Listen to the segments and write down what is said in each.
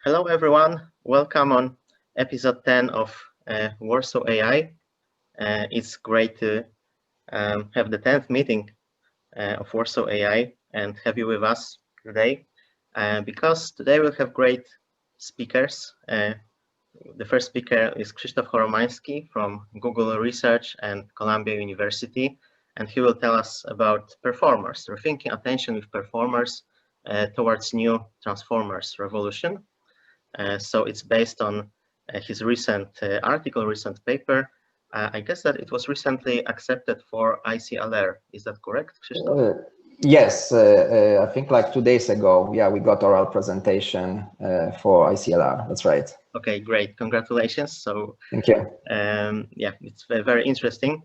Hello, everyone. Welcome on episode 10 of Warsaw.ai. It's great to have the 10th meeting of Warsaw.ai and have you with us today because today we'll have great speakers. The first speaker is Krzysztof Choromański from Google Research and Columbia University, and he will tell us about performers, rethinking attention with performers towards new transformers revolution. So it's based on his recent article, recent paper. I guess that it was recently accepted for ICLR. Is that correct, Krzysztof? Yes, I think like 2 days ago. Yeah, we got oral presentation for ICLR. That's right. Okay, great. Congratulations. So thank you. Yeah, it's very interesting.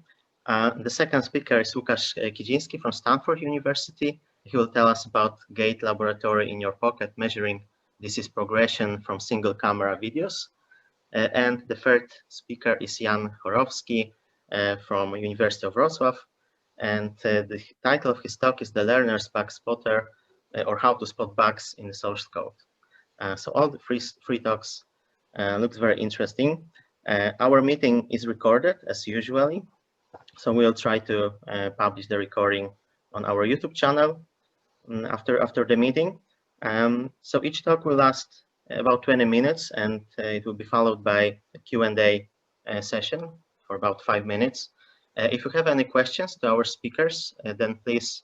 The second speaker is Łukasz Kidziński from Stanford University. He will tell us about Gait laboratory in your pocket, measuring disease progression from single camera videos. And the third speaker is Chorowski from University of Wrocław. And the title of his talk is The Learner's Bug Spotter, or How to Spot Bugs in the Source Code. So all the three talks looks very interesting. Our meeting is recorded as usually. So we'll try to publish the recording on our YouTube channel after the meeting. So each talk will last about 20 minutes, and it will be followed by a Q&A session for about 5 minutes. If you have any questions to our speakers, then please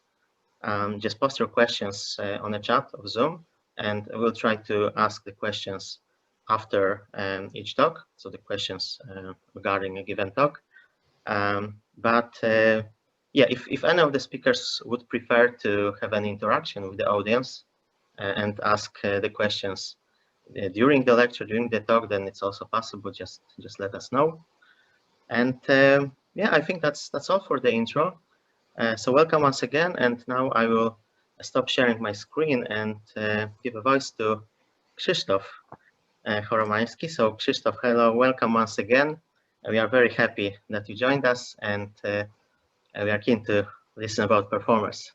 just post your questions on the chat of Zoom, and we'll try to ask the questions after each talk, so the questions regarding a given talk. Yeah, if any of the speakers would prefer to have an interaction with the audience and ask the questions during the lecture, during the talk, then it's also possible. Just let us know. And yeah, I think that's all for the intro. So welcome once again. And now I will stop sharing my screen and give a voice to Krzysztof Choromański. So Krzysztof, hello, welcome once again. We are very happy that you joined us, and we are keen to listen about performers.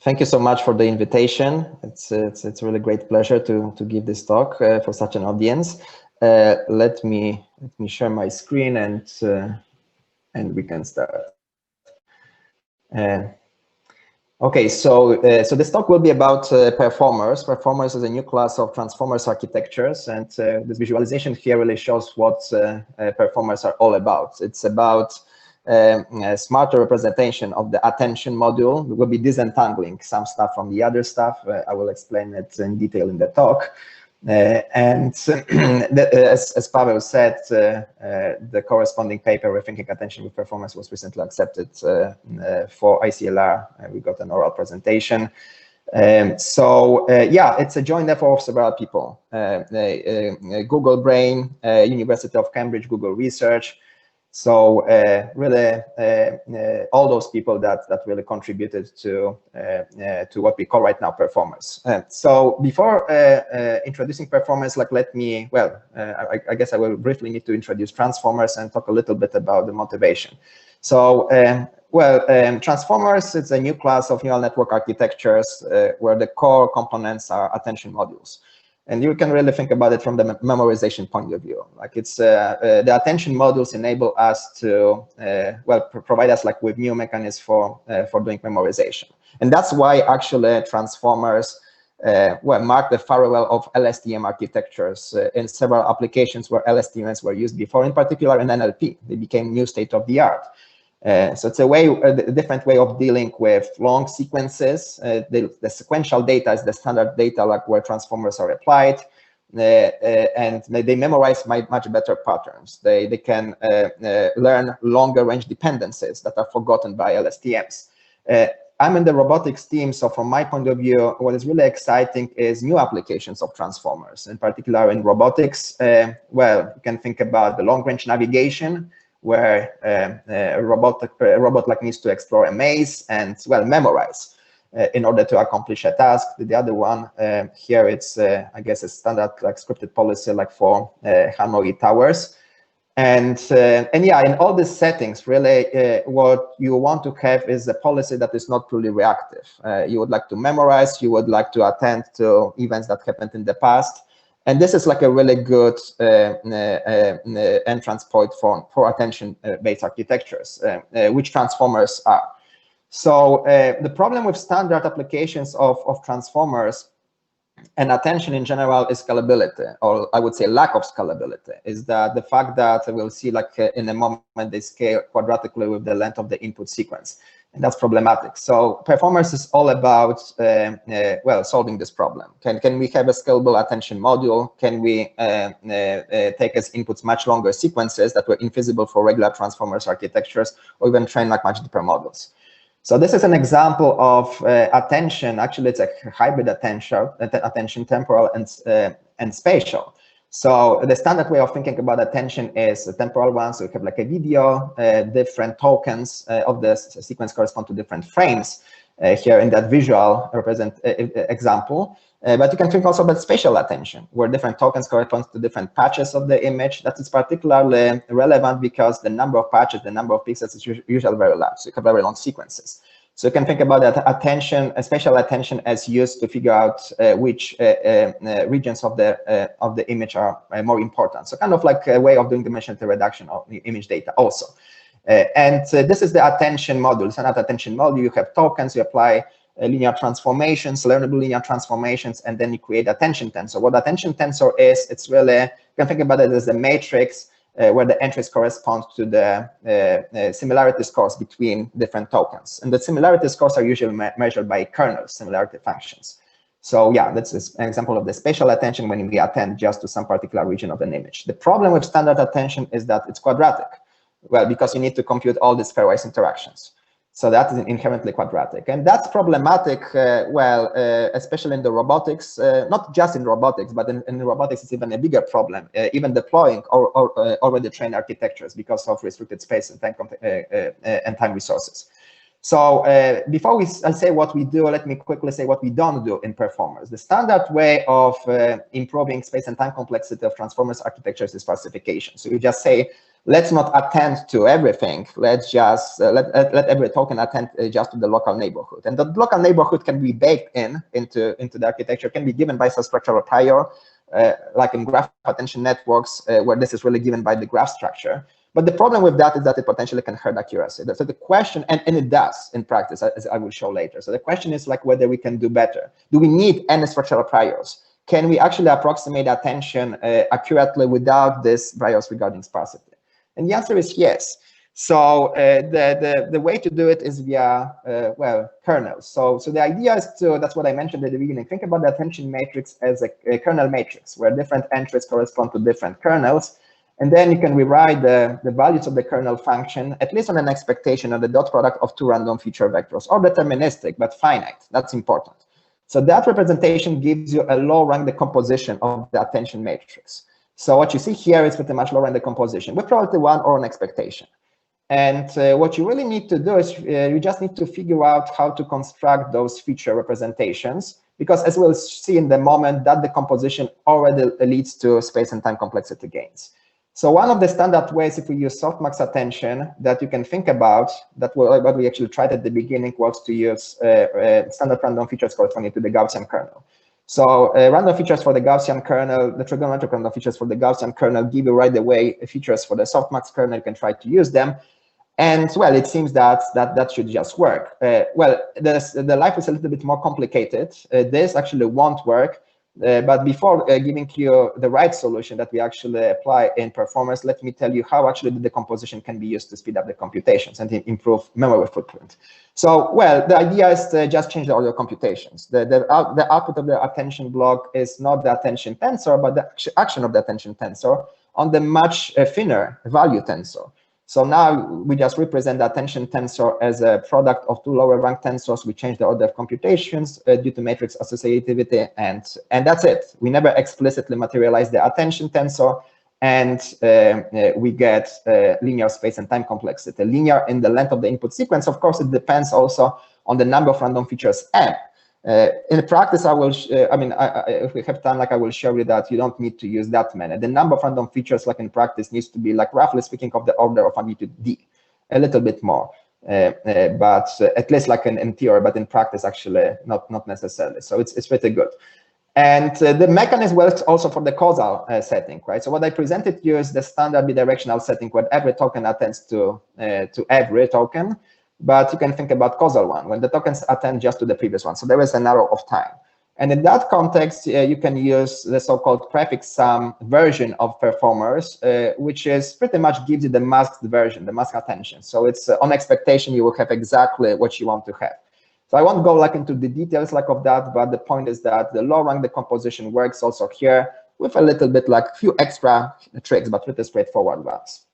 Thank you so much for the invitation. It's a really great pleasure to give this talk for such an audience. Let me share my screen and we can start. Okay, so this talk will be about performers. Performers is a new class of transformers architectures, and this visualization here really shows what performers are all about. It's about a smarter representation of the attention module. We will be disentangling some stuff from the other stuff. I will explain it in detail in the talk. As Pavel said, the corresponding paper, Rethinking Attention with Performance, was recently accepted for ICLR. We got an oral presentation. Yeah, it's a joint effort of several people. Google Brain, University of Cambridge, Google Research. So really, all those people that really contributed to what we call right now performers. So before introducing performers, I guess I will briefly need to introduce transformers and talk a little bit about the motivation. So transformers, it's a new class of neural network architectures where the core components are attention modules. And you can really think about it from the memorization point of view. Like it's the attention modules enable us to provide us with new mechanisms for doing memorization. And that's why actually transformers mark the farewell of LSTM architectures in several applications where LSTMs were used before, in particular in NLP. They became new state of the art. So it's a different way of dealing with long sequences. The sequential data is the standard data where transformers are applied, and they memorize much better patterns. They can learn longer range dependencies that are forgotten by LSTMs. I'm in the robotics team, so from my point of view, what is really exciting is new applications of transformers, in particular in robotics. You can think about the long-range navigation, where a robot needs to explore a maze and memorize in order to accomplish a task. The other one here, it's I guess a standard scripted policy for Hanoi towers. And yeah, in all these settings, really, what you want to have is a policy that is not truly reactive. You would like to memorize, you would like to attend to events that happened in the past, And this is like a really good entrance point for attention-based architectures, which transformers are. So the problem with standard applications of transformers and attention in general is scalability, or I would say lack of scalability, is that the fact that we'll see like in a moment they scale quadratically with the length of the input sequence. And that's problematic. So performance is all about, well, solving this problem. Can we have a scalable attention module? Can we take as inputs much longer sequences that were invisible for regular transformers architectures, or even train like much deeper models? So this is an example of attention. Actually, it's a hybrid attention temporal and spatial. So the standard way of thinking about attention is a temporal one. So you have like a video, different tokens of the sequence correspond to different frames here in that visual represent example. But you can think also about spatial attention, where different tokens correspond to different patches of the image. That is particularly relevant because the number of patches, the number of pixels is usually very large. So you have very long sequences. So you can think about that attention, spatial attention, as used to figure out which regions of the image are more important. So kind of like a way of doing dimensionality reduction of the image data also. This is the attention module. It's not attention module. You have tokens. You apply linear transformations, learnable linear transformations, and then you create attention tensor. What attention tensor is, it's really, you can think about it as a matrix where the entries correspond to the similarity scores between different tokens. And the similarity scores are usually measured by kernel similarity functions. So yeah, that's an example of the spatial attention when we attend just to some particular region of an image. The problem with standard attention is that it's quadratic. Well, because you need to compute all these pairwise interactions. So that is inherently quadratic. And that's problematic, especially in the robotics, not just in robotics, but in robotics, it's even a bigger problem, even deploying already trained architectures because of restricted space and time resources. So before I say what we do, let me quickly say what we don't do in performers. The standard way of improving space and time complexity of transformers architectures is falsification. So you just say, let's not attend to everything. Let's just let every token attend just to the local neighborhood. And the local neighborhood can be baked into the architecture, can be given by substructural prior, like in graph attention networks, where this is really given by the graph structure. But the problem with that is that it potentially can hurt accuracy. So the question, and it does in practice, as I will show later. So the question is like whether we can do better. Do we need any structural priors? Can we actually approximate attention accurately without this priors regarding sparsity? And the answer is yes. So the way to do it is via, kernels. So the idea is to, that's what I mentioned at the beginning, think about the attention matrix as a kernel matrix, where different entries correspond to different kernels. And then you can rewrite the values of the kernel function, at least on an expectation of the dot product of two random feature vectors, or deterministic, but finite. That's important. So that representation gives you a low-rank decomposition of the attention matrix. So what you see here is pretty much low-rank decomposition with probability 1 or an expectation. And what you really need to do is you just need to figure out how to construct those feature representations, because as we'll see in the moment, that decomposition already leads to space and time complexity gains. So one of the standard ways, if we use softmax attention, that you can think about, that what we actually tried at the beginning was to use standard random features corresponding to the Gaussian kernel. So random features for the Gaussian kernel, the trigonometric random features for the Gaussian kernel give you right away features for the softmax kernel. You can try to use them. And well, it seems that should just work. The life is a little bit more complicated. This actually won't work. But before giving you the right solution that we actually apply in performance, let me tell you how actually the decomposition can be used to speed up the computations and improve memory footprint. So, well, the idea is to just change the order of computations. The output of the attention block is not the attention tensor, but the action of the attention tensor on the much thinner value tensor. So now we just represent the attention tensor as a product of two lower rank tensors. We change the order of computations due to matrix associativity, and that's it. We never explicitly materialize the attention tensor, and we get linear space and time complexity. Linear in the length of the input sequence. Of course, it depends also on the number of random features m. In practice, I will, if we have time, like I will show you that you don't need to use that many. The number of random features, like in practice, needs to be, like roughly speaking, of the order of magnitude d, a little bit more, but at least like in theory, but in practice, actually, not necessarily. So it's pretty good. And the mechanism works also for the causal setting, right? So what I presented here is the standard bidirectional setting where every token attends to every token, but you can think about causal one, when the tokens attend just to the previous one. So there is an arrow of time. And in that context, you can use the so-called prefix sum version of performers, which is pretty much gives you the masked version, the masked attention. So it's on expectation, you will have exactly what you want to have. So I won't go like into the details like of that, but the point is that the low rank decomposition works also here with a little bit like few extra tricks, but pretty straightforward ones.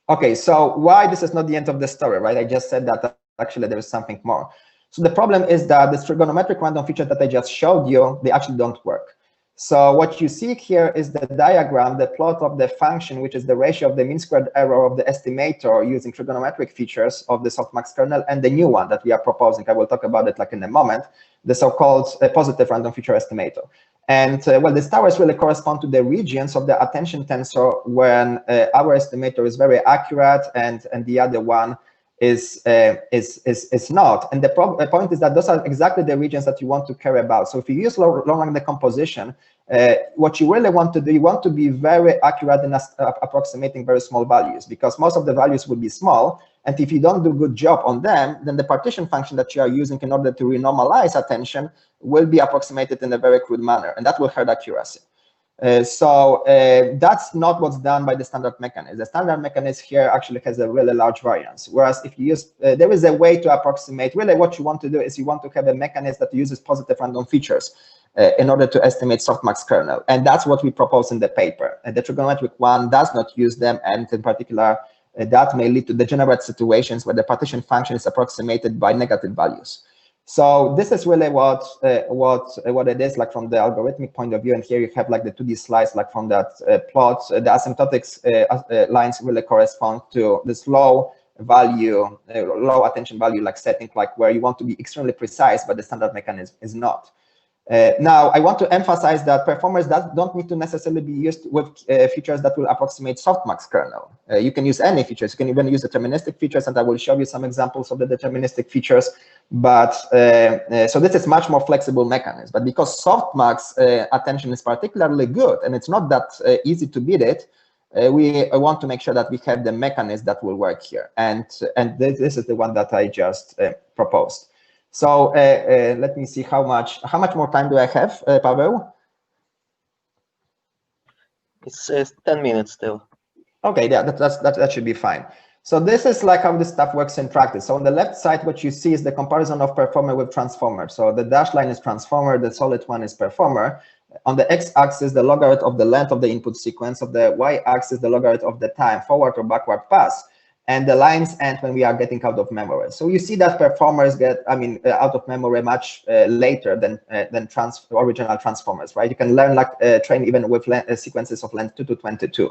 Okay, so why this is not the end of the story, right? I just said that actually there is something more. So the problem is that the trigonometric random features that I just showed you, they actually don't work. So what you see here is the diagram, the plot of the function, which is the ratio of the mean squared error of the estimator using trigonometric features of the softmax kernel, and the new one that we are proposing. I will talk about it like in a moment, the so-called positive random feature estimator. And well, the towers really correspond to the regions of the attention tensor when our estimator is very accurate and the other one is not. And the point is that those are exactly the regions that you want to care about. So if you use low rank decomposition, what you really want to do, you want to be very accurate in approximating very small values, because most of the values will be small. And if you don't do a good job on them, then the partition function that you are using in order to renormalize attention will be approximated in a very crude manner, and that will hurt accuracy. So that's not what's done by the standard mechanism. The standard mechanism here actually has a really large variance. Whereas if you use, there is a way to approximate, really what you want to do is you want to have a mechanism that uses positive random features in order to estimate softmax kernel. And that's what we propose in the paper. And the trigonometric one does not use them, and in particular, that may lead to degenerate situations where the partition function is approximated by negative values. So this is really what it is like from the algorithmic point of view. And here you have like the 2D slice like from that plot. The asymptotics lines really correspond to this low value, low attention value like setting, like where you want to be extremely precise, but the standard mechanism is not. Now, I want to emphasize that performers don't need to necessarily be used with features that will approximate softmax kernel. You can use any features. You can even use deterministic features, and I will show you some examples of the deterministic features. But so this is much more flexible mechanism. But because softmax attention is particularly good, and it's not that easy to beat it, we want to make sure that we have the mechanism that will work here. And this is the one that I just proposed. So let me see how much more time do I have, Paweł? It's 10 minutes still. Okay, yeah, that should be fine. So this is like how this stuff works in practice. So on the left side, what you see is the comparison of performer with transformer. So the dashed line is transformer, the solid one is performer. On the x-axis, the logarithm of the length of the input sequence. Of the y-axis, the logarithm of the time, forward or backward pass. And the lines end when we are getting out of memory. So you see that performers get, out of memory much later than original transformers, right? You can learn like train even with sequences of length 2 to 22,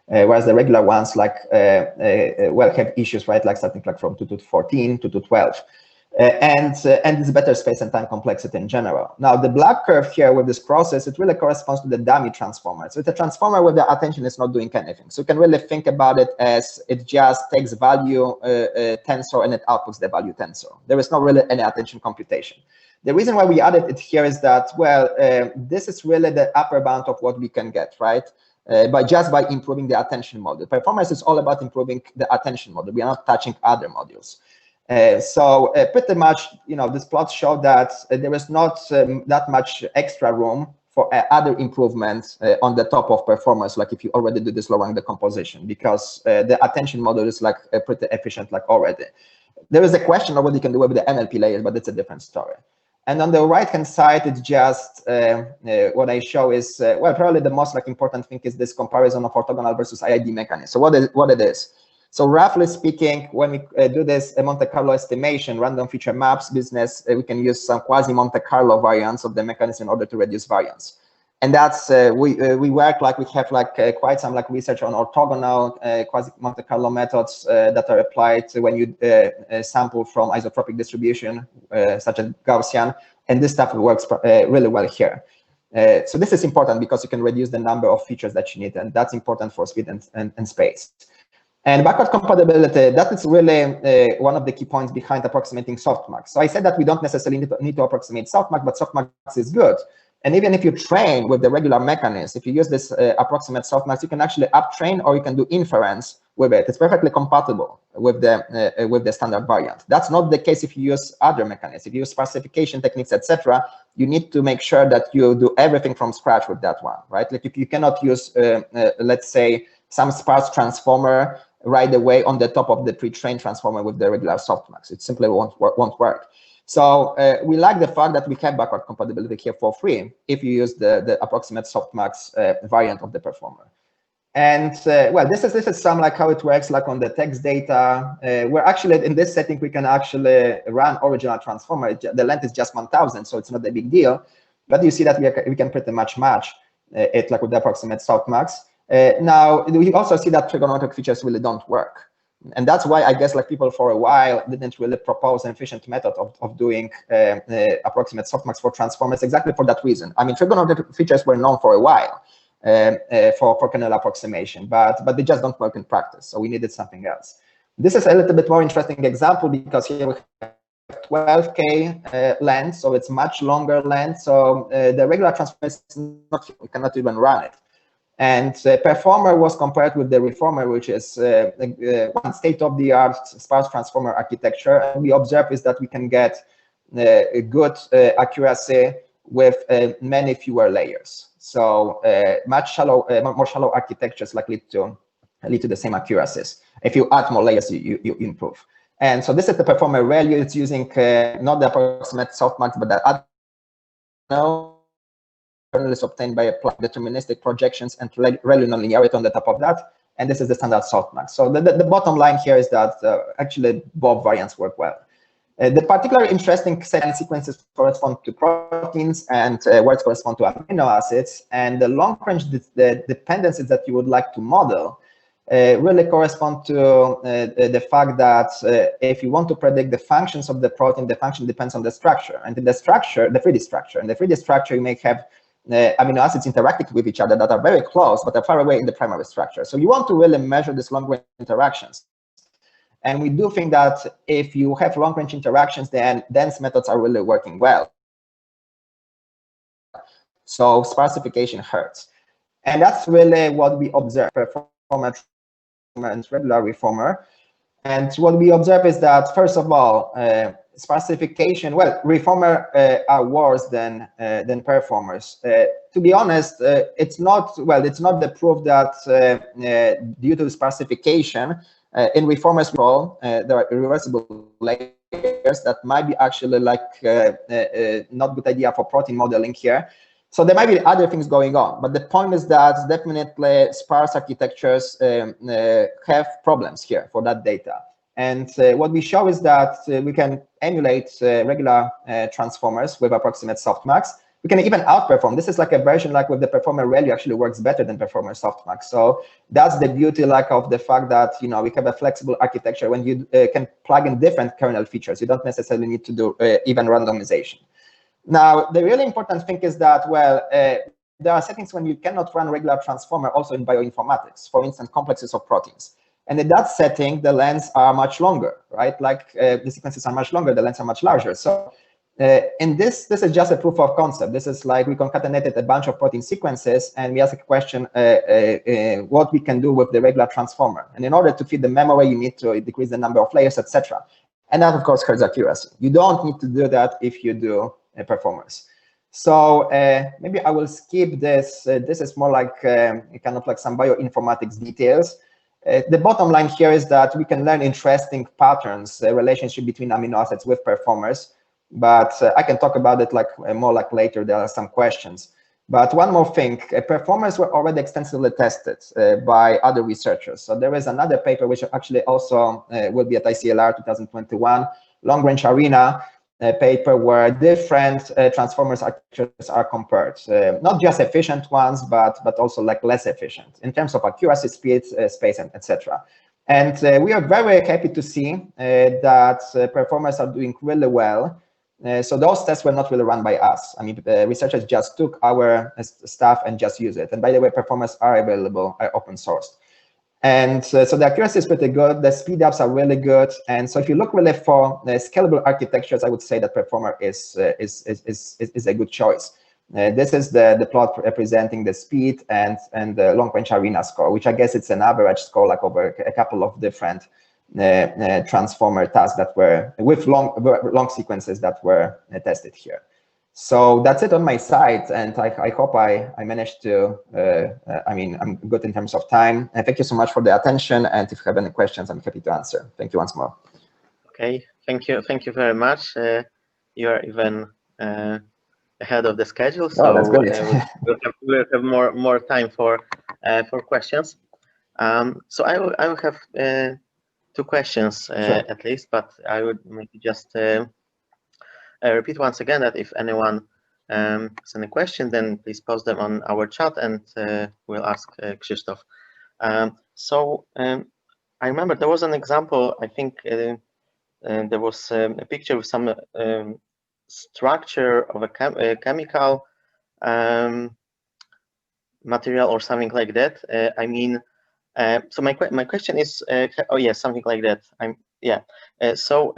whereas the regular ones like well have issues, right? Like something like from 2 to 14, 2 to 12. And it's better space and time complexity in general. Now, the black curve here with this process, it really corresponds to the dummy transformer. So it's a transformer where the attention is not doing anything. So you can really think about it as it just takes value tensor and it outputs the value tensor. There is not really any attention computation. The reason why we added it here is that, well, this is really the upper bound of what we can get, right? By improving the attention model. Performance is all about improving the attention model. We are not touching other modules. So pretty much, this plot showed that there is not that much extra room for other improvements on the top of performance, like if you already do this low rank decomposition, because the attention model is like pretty efficient like already. There is a question of what you can do with the NLP layers, but it's a different story. And on the right-hand side, it's just what I show is, well, probably the most like important thing is this comparison of orthogonal versus Iid Mechanics. So what it is. So roughly speaking, when we do this Monte Carlo estimation, random feature maps business, we can use some quasi-Monte Carlo variants of the mechanism in order to reduce variance. And that's, we work like, we have like quite some like research on orthogonal quasi-Monte Carlo methods that are applied when you sample from isotropic distribution, such as Gaussian, and this stuff works really well here. So this is important because you can reduce the number of features that you need, and that's important for speed and space. And backward compatibility, that is really one of the key points behind approximating softmax. So I said that we don't necessarily need to approximate softmax, but softmax is good. And even if you train with the regular mechanism, if you use this approximate softmax, you can actually uptrain or you can do inference with it. It's perfectly compatible with the standard variant. That's not the case if you use other mechanisms. If you use sparsification techniques, etc., you need to make sure that you do everything from scratch with that one, right? Like you cannot use, let's say, some sparse transformer right away on the top of the pre-trained transformer with the regular softmax. It simply won't work. So we like the fact that we have backward compatibility here for free if you use the approximate softmax variant of the performer. And well, this is some like how it works like on the text data. We're actually in this setting, we can actually run original transformer. The length is just 1000, so it's not a big deal. But you see that we can pretty much match it like with the approximate softmax. Now we also see that trigonometric features really don't work. And that's why I guess like people for a while didn't really propose an efficient method of doing approximate softmax for transformers exactly for that reason. I mean, trigonometric features were known for a while for kernel approximation, but they just don't work in practice. So we needed something else. This is a little bit more interesting example because here we have 12K length, so it's much longer length. So the regular transformer is not, we cannot even run it. And performer was compared with the reformer, which is one state-of-the-art sparse transformer architecture. And we observe is that we can get a good accuracy with many fewer layers. So more shallow architectures likely to lead to the same accuracies. If you add more layers, you improve. And so this is the performer value. It's using not the approximate softmax, but the other kernel is obtained by applying deterministic projections and ReLU nonlinearity on the top of that. And this is the standard softmax. So the bottom line here is that actually both variants work well. The particularly interesting setting sequences correspond to proteins and words correspond to amino acids. And the long-range dependencies that you would like to model really correspond to the fact that if you want to predict the functions of the protein, the function depends on the structure. And in the structure, the 3D structure, in the 3D structure, you may have amino acids interacting with each other that are very close, but are far away in the primary structure. So you want to really measure these long-range interactions. And we do think that if you have long-range interactions, then dense methods are really working well. So sparsification hurts. And that's really what we observe performer and regular reformer. And what we observe is that, first of all, sparsification, well, reformer are worse than performers. To be honest, it's not the proof that due to sparsification, in reformers role, there are irreversible layers that might be actually like not good idea for protein modeling here. So there might be other things going on, but the point is that definitely sparse architectures have problems here for that data. And what we show is that we can emulate regular transformers with approximate softmax. We can even outperform. This is like a version like with the performer ReLU actually works better than performer softmax. So that's the beauty like of the fact that we have a flexible architecture when you can plug in different kernel features. You don't necessarily need to do even randomization. Now, the really important thing is that, well, there are settings when you cannot run regular transformer also in bioinformatics, for instance, complexes of proteins. And in that setting, the lengths are much longer, right? Like the sequences are much longer, the lengths are much larger. So in this is just a proof of concept. This is like we concatenated a bunch of protein sequences and we ask a question, what we can do with the regular transformer. And in order to fit the memory, you need to decrease the number of layers, etc. And that, of course, hurts accuracy. You don't need to do that if you do performers. So maybe I will skip this. This is more like kind of like some bioinformatics details. The bottom line here is that we can learn interesting patterns, relationship between amino acids with performers, but I can talk about it like more like later. There are some questions. But one more thing, performers were already extensively tested by other researchers. So there is another paper which actually also will be at ICLR 2021, Long Range Arena paper where different transformers architectures are compared, not just efficient ones, but also like less efficient in terms of accuracy, speed, space, and etc. And we are very happy to see that performers are doing really well. So those tests were not really run by us. I mean, researchers just took our stuff and just use it. And by the way, performers are available, are open sourced. And so the accuracy is pretty good. The speed ups are really good. And so if you look really for scalable architectures, I would say that performer is a good choice. This is the plot representing the speed and the long-range arena score, which I guess it's an average score like over a couple of different transformer tasks that were with long sequences that were tested here. So that's it on my side, and I hope I managed to, I mean, I'm good in terms of time. And thank you so much for the attention, and if you have any questions, I'm happy to answer. Thank you once more. Okay, thank you very much. You are even ahead of the schedule, so that's great. we'll have more time for questions. So I will have 2 questions Sure. at least, but I would maybe just repeat once again that if anyone has any question, then please post them on our chat, and we'll ask Krzysztof. So I remember there was an example. I think there was a picture with some structure of a chemical material or something like that. I mean, so my question is, oh yes, something like that. So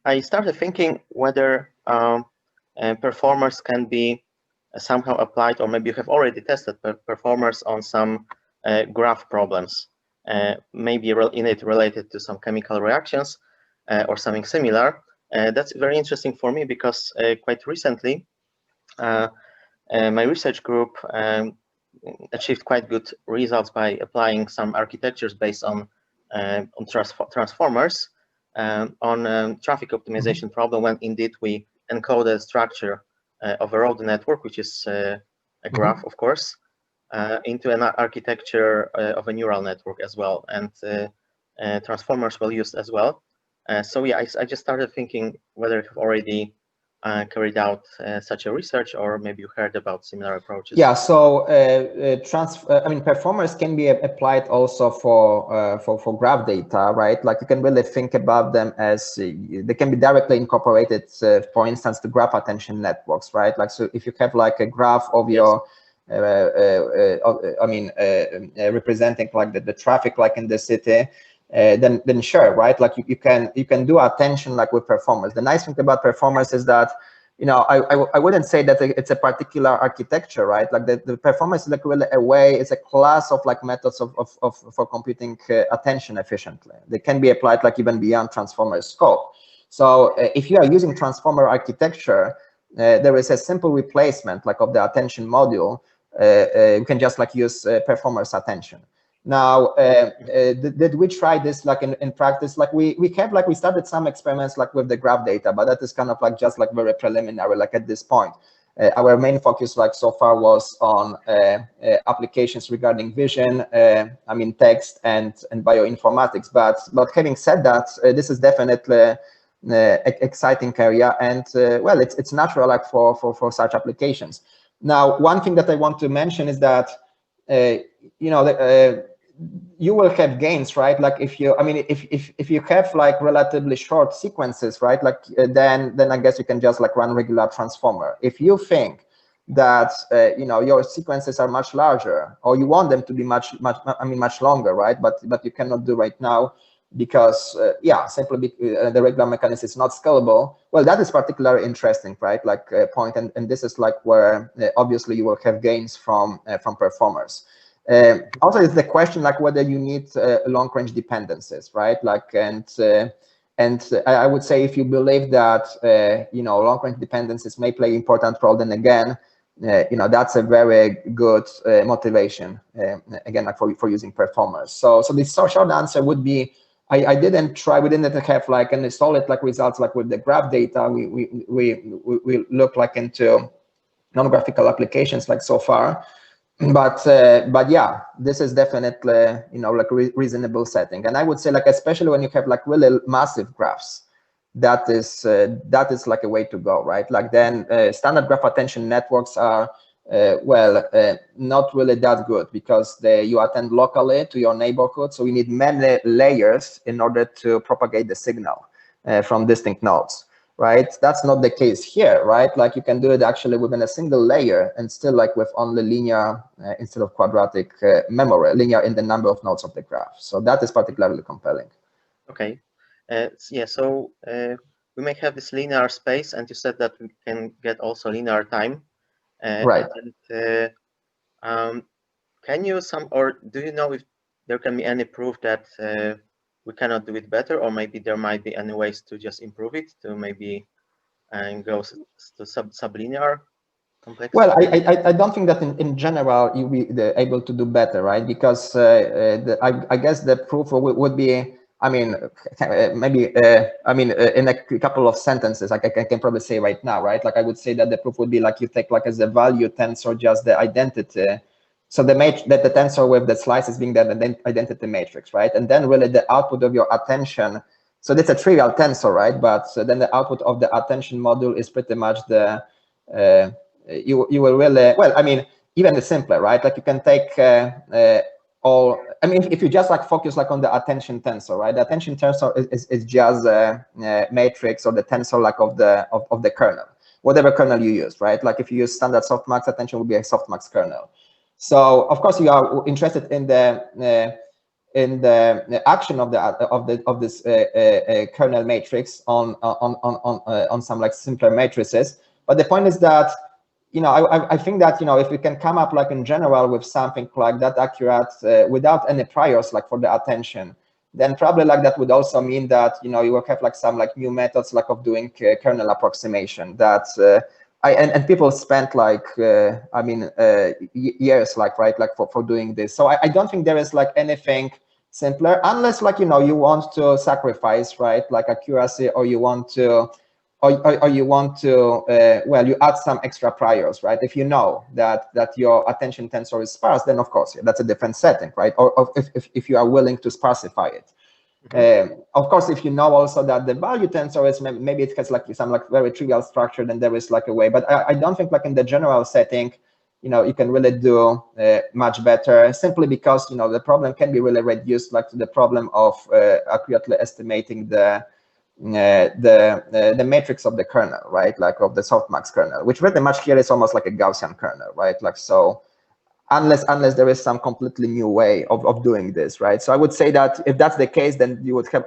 I started thinking whether performers can be somehow applied, or maybe you have already tested performers on some graph problems, maybe related to some chemical reactions or something similar. That's very interesting for me because quite recently my research group achieved quite good results by applying some architectures based on transformers on traffic optimization problem, when indeed we encode the structure of a road network, which is a graph, of course, into an architecture of a neural network as well, and transformers were used as well. So yeah, I just started thinking whether you've already carried out such a research, or maybe you heard about similar approaches. Yeah, so I mean, performers can be applied also for graph data, right? Like you can really think about them as they can be directly incorporated, for instance, to graph attention networks, right? Like, so if you have like a graph of your, I mean, representing like the traffic, like in the city, then sure, right? Like you can do attention like with performers. The nice thing about performers is that, you know, I wouldn't say that it's a particular architecture, right? Like the performance is like really a way, it's a class of like methods for computing attention efficiently. They can be applied like even beyond transformer scope. So if you are using transformer architecture, there is a simple replacement like of the attention module. You can just like use performers attention. Now, did we try this like in practice? Like we started some experiments like with the graph data, but that is kind of like just like very preliminary, like at this point. Our main focus like so far was on applications regarding vision, I mean text and bioinformatics. But having said that, this is definitely exciting area, and well, it's natural like for such applications. Now, one thing that I want to mention is that you know, you will have gains, right? Like if you, I mean, if you have like relatively short sequences, right? Like then I guess you can just like run regular transformer. If you think that you know, your sequences are much larger, or you want them to be much longer, right? But you cannot do right now because yeah, simply the regular mechanism is not scalable. Well, that is particularly interesting, right? Like point, and this is like where obviously you will have gains from performers. Also, it's the question like whether you need long-range dependencies, right? Like and I would say if you believe that you know, long-range dependencies may play an important role, then again, you know, that's a very good motivation again, like for using performers. So the short answer would be we didn't have like any solid like results like with the graph data. We look like into non-graphical applications like so far. But yeah, this is definitely, you know, like reasonable setting. And I would say like, especially when you have like really massive graphs, that is like a way to go, right? Like then standard graph attention networks are not really that good because you attend locally to your neighborhood, so you need many layers in order to propagate the signal from distinct nodes. Right, that's not the case here, right? Like you can do it actually within a single layer and still like with only linear instead of quadratic memory, linear in the number of nodes of the graph. So that is particularly compelling. Okay, yeah. So we may have this linear space, and you said that we can get also linear time. Right. And can you or do you know if there can be any proof that we cannot do it better, or maybe there might be any ways to just improve it to maybe go to sublinear complexity? Well, I don't think that in general you'll be able to do better, right? Because I guess the proof would be, I mean, maybe, in a couple of sentences, like I can probably say right now, right? Like I would say that the proof would be like you take like as a value tensor just the identity. So the tensor with the slices being the identity matrix, right? And then really the output of your attention. So that's a trivial tensor, right? But then the output of the attention module is pretty much the you will really, well, I mean, even simpler, right? Like you can take all, I mean, if you just like focus like on the attention tensor, right? The attention tensor is just a matrix or the tensor like of the kernel, whatever kernel you use, right? Like if you use standard softmax, attention will be a softmax kernel. So of course you are interested in the action of this kernel matrix on some like simpler matrices. But the point is that, you know, I think that, you know, if we can come up like in general with something like that accurate without any priors like for the attention, then probably like that would also mean that, you know, you will have like some like new methods like of doing kernel approximation that and people spent like years like for doing this. So I don't think there is like anything simpler, unless like, you know, you want to sacrifice, right, like accuracy, or you want to or you want to well, you add some extra priors, right? If you know that your attention tensor is sparse, then of course that's a different setting, right? Or if you are willing to sparsify it. Of course, if you know also that the value tensor is maybe it has like some like very trivial structure, then there is like a way. But I don't think like in the general setting, you know, you can really do much better, simply because, you know, the problem can be really reduced like to the problem of accurately estimating the matrix of the kernel, right? Like of the softmax kernel, which pretty much here is almost like a Gaussian kernel, right? Like, so unless there is some completely new way of doing this, right? So I would say that if that's the case, then you would have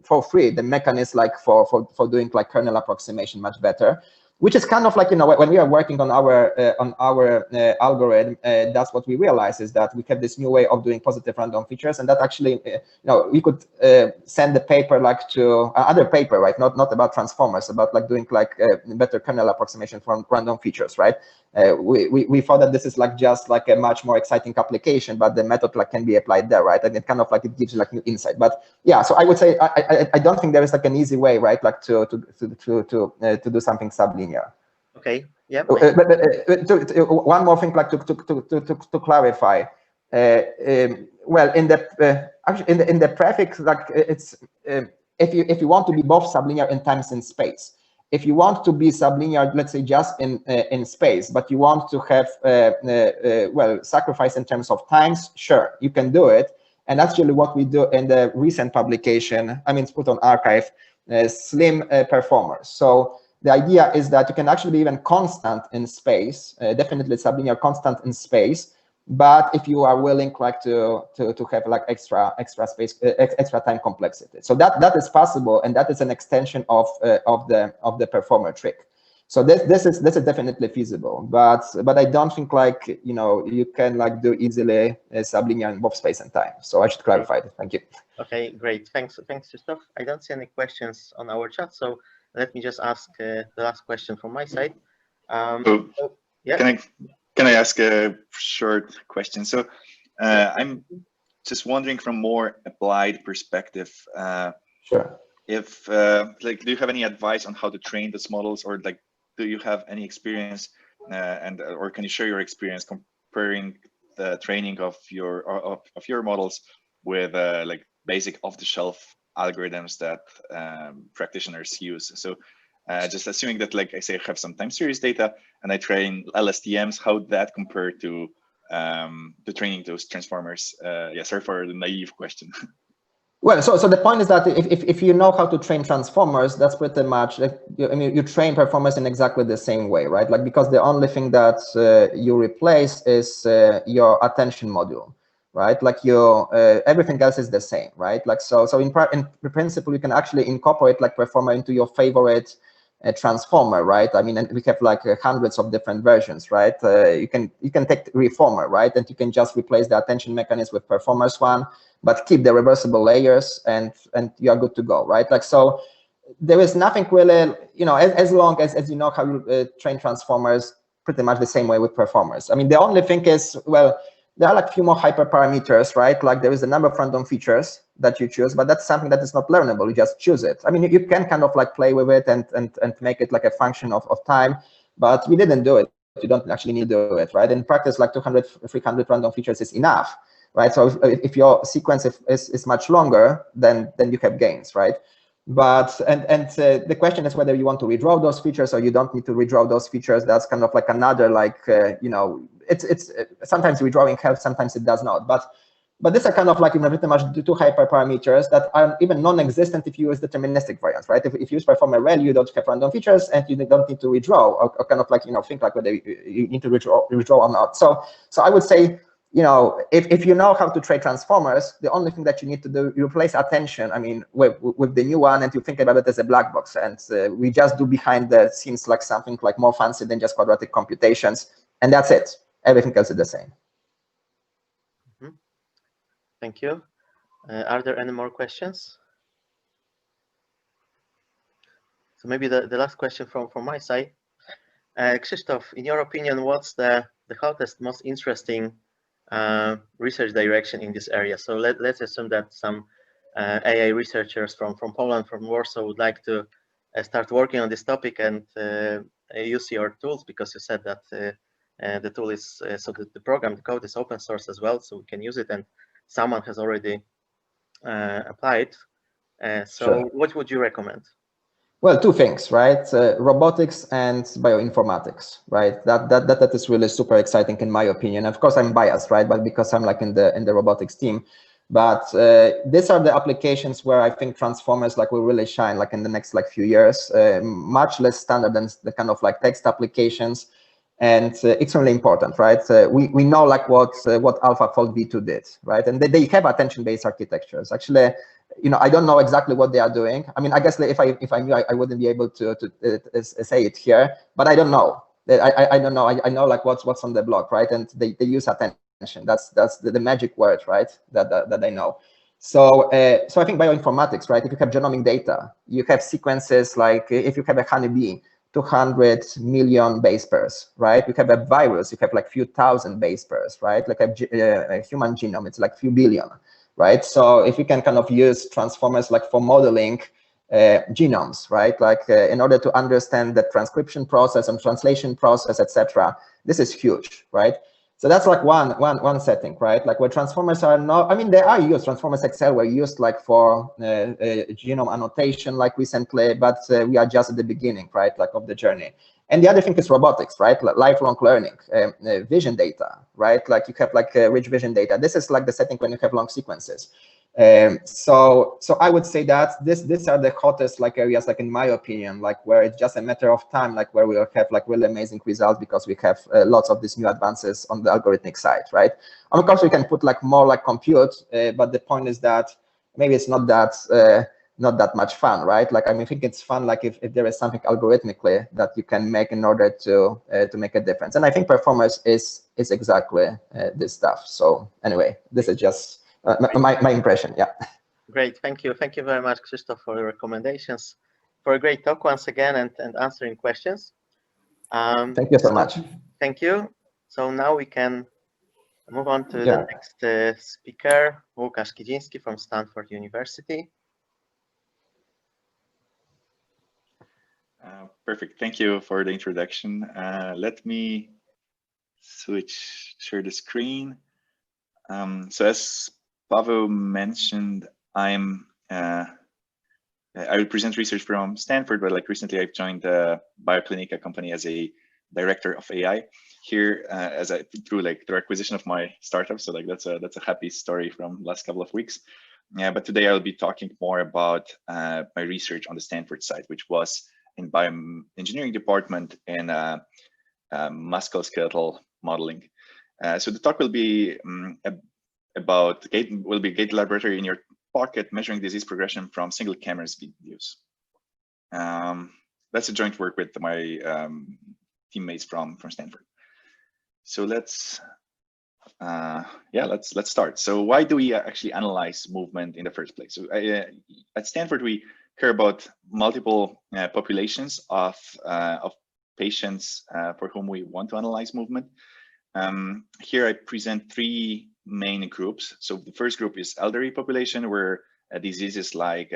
for free the mechanism like for doing like kernel approximation much better, which is kind of like, you know, when we are working on our algorithm, that's what we realize, is that we have this new way of doing positive random features, and that actually, you know, we could send the paper like to other paper, right? Not about transformers, about like doing like better kernel approximation from random features, right? We thought that this is like just like a much more exciting application, but the method like can be applied there, right? And it kind of like it gives you like new insight. But yeah, so I would say I don't think there is like an easy way, right? Like to do something sublinear. Okay. Yeah. One more thing, like to clarify. Well, in the actually in the prefix, like it's if you want to be both sublinear in times and space. If you want to be sublinear, let's say just in space, but you want to have well, sacrifice in terms of times, sure, you can do it. And actually what we do in the recent publication, I mean, it's put on archive, slim performers. So the idea is that you can actually be even constant in space, definitely sublinear constant in space. But if you are willing like to have like extra space, extra time complexity, so that is possible, and that is an extension of the performer trick. So this is definitely feasible, but I don't think like, you know, you can like do easily sublinear in both space and time. So I should clarify it. Thank you. Okay, great. Thanks, Krzysztof. I don't see any questions on our chat, so let me just ask the last question from my side. Yeah. Can I ask a short question? So I'm just wondering from more applied perspective. Sure. If like, do you have any advice on how to train these models, or like, do you have any experience or can you share your experience comparing the training of your models with like basic off-the-shelf algorithms that practitioners use? So just assuming that, like I say, I have some time series data and I train LSTMs, how would that compare to training those transformers? Yeah, sorry for the naive question. Well, so the point is that if you know how to train transformers, that's pretty much like, I mean, you train performers in exactly the same way, right? Like, because the only thing that you replace is your attention module, right? Like everything else is the same, right? Like so in principle, you can actually incorporate like performer into your favorite transformer, right? I mean, and we have like hundreds of different versions, right? You can take reformer, right? And you can just replace the attention mechanism with performers one, but keep the reversible layers, and you are good to go, right? Like, so there is nothing really, you know, as long as you know how you train transformers, pretty much the same way with performers. I mean, the only thing is, well, there are like a few more hyperparameters, right? Like there is a number of random features that you choose, but that's something that is not learnable. You just choose it. I mean, you can kind of like play with it and make it like a function of time, but we didn't do it. You don't actually need to do it, right? In practice, like 200, 300 random features is enough, right? So if your sequence is much longer, then you have gains, right? But the question is whether you want to redraw those features or you don't need to redraw those features. That's kind of like another, like, you know, it's sometimes redrawing helps, sometimes it does not. But these are kind of like, you know, pretty much two hyperparameters that are even non-existent if you use deterministic variants, right? If you use performer rel, you don't have random features and you don't need to redraw, or kind of like, you know, think like whether you need to redraw or not. So I would say, you know, if you know how to train transformers, the only thing that you need to do, you replace attention, I mean, with the new one, and you think about it as a black box. And we just do behind the scenes like something like more fancy than just quadratic computations. And that's it. Everything else is the same. Mm-hmm. Thank you. Are there any more questions? So maybe the last question from my side. Krzysztof, in your opinion, what's the hottest, most interesting research direction in this area? So let's assume that some AI researchers from Poland, from Warsaw, would like to start working on this topic and use your tools, because you said that the tool is, so the program, the code is open source as well, so we can use it, and someone has already applied. So sure. What would you recommend? Well, two things, right? Robotics and bioinformatics, right? That is really super exciting in my opinion. Of course, I'm biased, right? But because I'm like in the robotics team. But these are the applications where I think transformers like will really shine like in the next like few years. Much less standard than the kind of like text applications, and extremely important, right? We know like what AlphaFold V2 did, right? And they have attention-based architectures. Actually, you know, I don't know exactly what they are doing. I mean, I guess if I knew, I wouldn't be able to say it here. But I don't know. I don't know. I know like what's on the block, right? And they use attention. That's the magic word, right? That I know. So so I think bioinformatics, right? If you have genomic data, you have sequences like if you have a honeybee, 200 million base pairs, right? You have a virus, you have like few thousand base pairs, right? Like a human genome, it's like few billion, right? So if you can kind of use transformers like for modeling genomes, right? Like in order to understand the transcription process and translation process, etc. This is huge, right? So that's like one setting, right? Like where transformers are not, I mean, they are used, transformers Excel were used like for genome annotation like recently, but we are just at the beginning, right? Like of the journey. And the other thing is robotics, right? Like lifelong learning, vision data, right? Like you have like rich vision data. This is like the setting when you have long sequences. So I would say that these are the hottest like areas, like in my opinion, like where it's just a matter of time, like where we will have like really amazing results because we have lots of these new advances on the algorithmic side, right? Of course, we can put like more like compute, but the point is that maybe it's not that much fun, right? Like I mean, I think it's fun like if there is something algorithmically that you can make in order to make a difference. And I think performance is exactly this stuff. So anyway, this is just my impression, yeah. Great, thank you very much, Krzysztof, for your recommendations, for a great talk once again, and answering questions. Thank you so much. Thank you. So now we can move on to the next speaker, Łukasz Kidziński from Stanford University. Perfect. Thank you for the introduction. Let me share the screen. So as Pavel mentioned, I will present research from Stanford, but like recently I've joined the BioClinica company as a director of AI here through acquisition of my startup. So like that's a happy story from last couple of weeks. But today I'll be talking more about my research on the Stanford side, which was in bioengineering department in musculoskeletal modeling. So the talk will be about Gait laboratory in your pocket, measuring disease progression from single camera videos. that's a joint work with my teammates from Stanford. So let's start. So why do we actually analyze movement in the first place? So at Stanford, we care about multiple populations of patients for whom we want to analyze movement. Here I present three main groups. So the first group is elderly population, where diseases like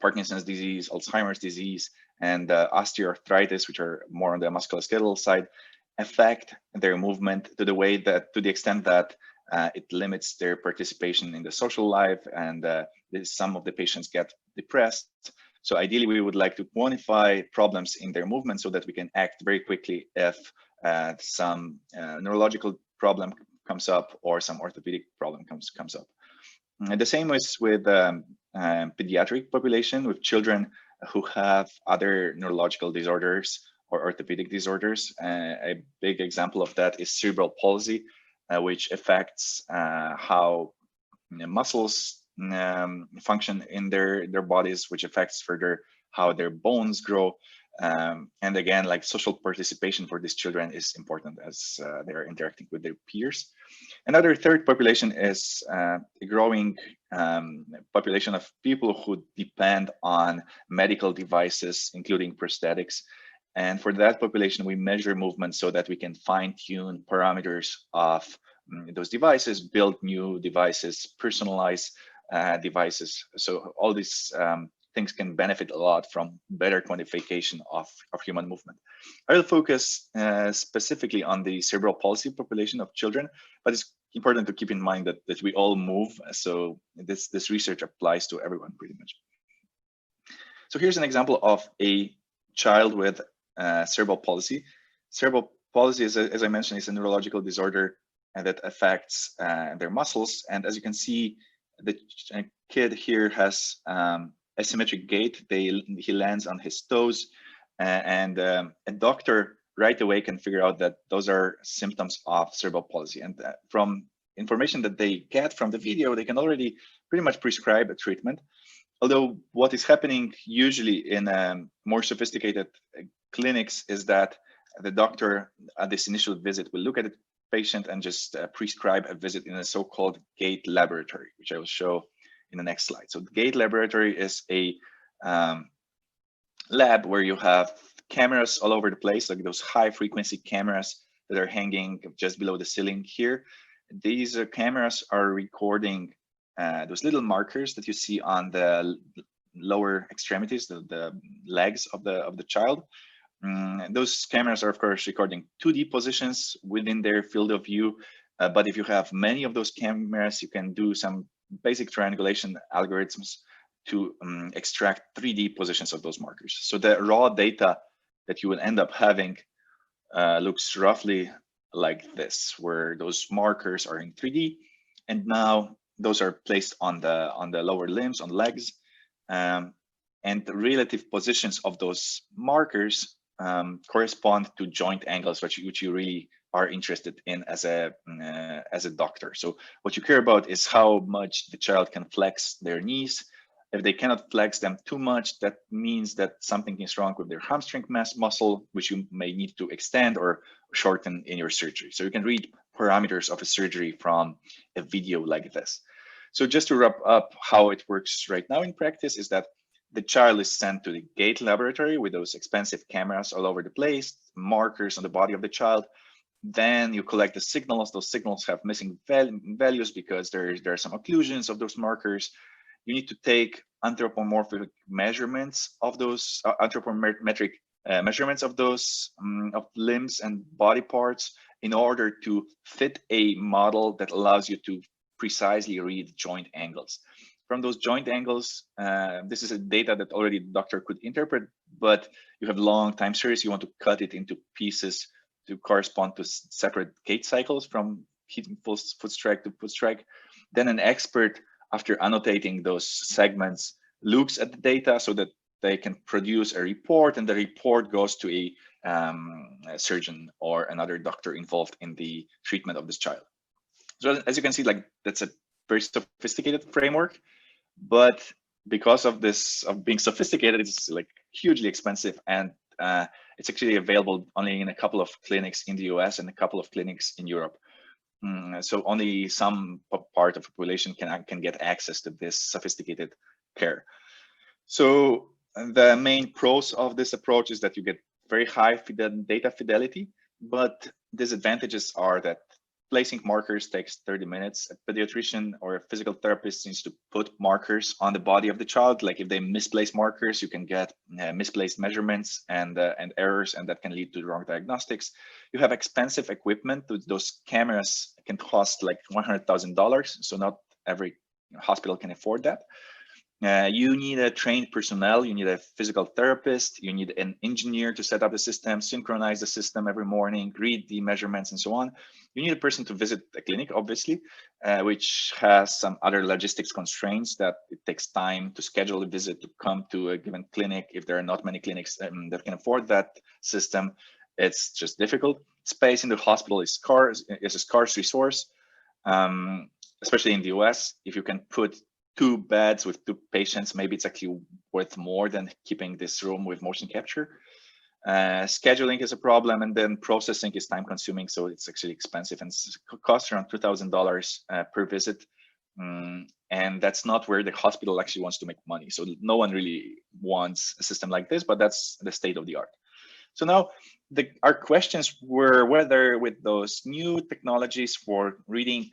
Parkinson's disease, Alzheimer's disease, and osteoarthritis, which are more on the musculoskeletal side, affect their movement to the extent that it limits their participation in the social life, and some of the patients get depressed. So ideally, we would like to quantify problems in their movement so that we can act very quickly if some neurological problem comes up or some orthopedic problem comes up. And the same is with pediatric population, with children who have other neurological disorders or orthopedic disorders. A big example of that is cerebral palsy, which affects how muscles function in their bodies, which affects further how their bones grow. And again, like social participation for these children is important as they're interacting with their peers. Another third population is a growing population of people who depend on medical devices, including prosthetics. And for that population, we measure movement so that we can fine-tune parameters of those devices, build new devices, personalize devices. So all these things can benefit a lot from better quantification of human movement. I will focus specifically on the cerebral palsy population of children, but it's important to keep in mind that we all move. So this research applies to everyone pretty much. So here's an example of a child with cerebral palsy. Cerebral palsy, as I mentioned, is a neurological disorder that affects their muscles. And as you can see, the kid here has asymmetric gait. He lands on his toes, and a doctor right away can figure out that those are symptoms of cerebral palsy. And from information that they get from the video, they can already pretty much prescribe a treatment. Although what is happening usually in more sophisticated clinics is that the doctor at this initial visit will look at the patient and just prescribe a visit in a so-called Gait laboratory, which I will show in the next slide. So the Gait laboratory is a lab where you have cameras all over the place, like those high frequency cameras that are hanging just below the ceiling here. These cameras are recording those little markers that you see on the lower extremities, the legs of the child. Those cameras are, of course, recording 2D positions within their field of view. But if you have many of those cameras, you can do some basic triangulation algorithms to extract 3D positions of those markers. So the raw data that you will end up having looks roughly like this, where those markers are in 3D, and now those are placed on the lower limbs, on legs, and the relative positions of those markers correspond to joint angles, which you really are interested in as a doctor. So what you care about is how much the child can flex their knees. If they cannot flex them too much, that means that something is wrong with their hamstring muscle, which you may need to extend or shorten in your surgery. So you can read parameters of a surgery from a video like this. So just to wrap up how it works right now in practice is that the child is sent to the Gait laboratory with those expensive cameras all over the place, markers on the body of the child. Then you collect the signals. Those signals have missing values because there are some occlusions of those markers. You need to take anthropomorphic measurements of those anthropometric measurements of those of limbs and body parts in order to fit a model that allows you to precisely read joint angles. From those joint angles, this is a data that already the doctor could interpret, but you have long time series. You want to cut it into pieces to correspond to separate gait cycles from foot strike to foot strike. Then an expert, after annotating those segments, looks at the data so that they can produce a report, and the report goes to a surgeon or another doctor involved in the treatment of this child. So as you can see, like that's a very sophisticated framework, but because of this, of being sophisticated, it's like hugely expensive, and it's actually available only in a couple of clinics in the US and a couple of clinics in Europe. So only some part of the population can get access to this sophisticated care. So the main pros of this approach is that you get very high data fidelity, but disadvantages are that placing markers takes 30 minutes. A pediatrician or a physical therapist needs to put markers on the body of the child. Like if they misplace markers, you can get misplaced measurements and errors, and that can lead to wrong diagnostics. You have expensive equipment. Those cameras can cost like $100,000, so not every hospital can afford that. You need a trained personnel, you need a physical therapist, you need an engineer to set up the system, synchronize the system every morning, read the measurements and so on. You need a person to visit the clinic, obviously, which has some other logistics constraints that it takes time to schedule a visit to come to a given clinic. If there are not many clinics that can afford that system, it's just difficult. Space in the hospital is a scarce resource, especially in the US. If you can put 2 beds with 2 patients, maybe it's actually worth more than keeping this room with motion capture. Scheduling is a problem, and then processing is time consuming, so it's actually expensive and costs around $2,000 per visit. And that's not where the hospital actually wants to make money. So no one really wants a system like this, but that's the state of the art. So now our questions were whether with those new technologies for reading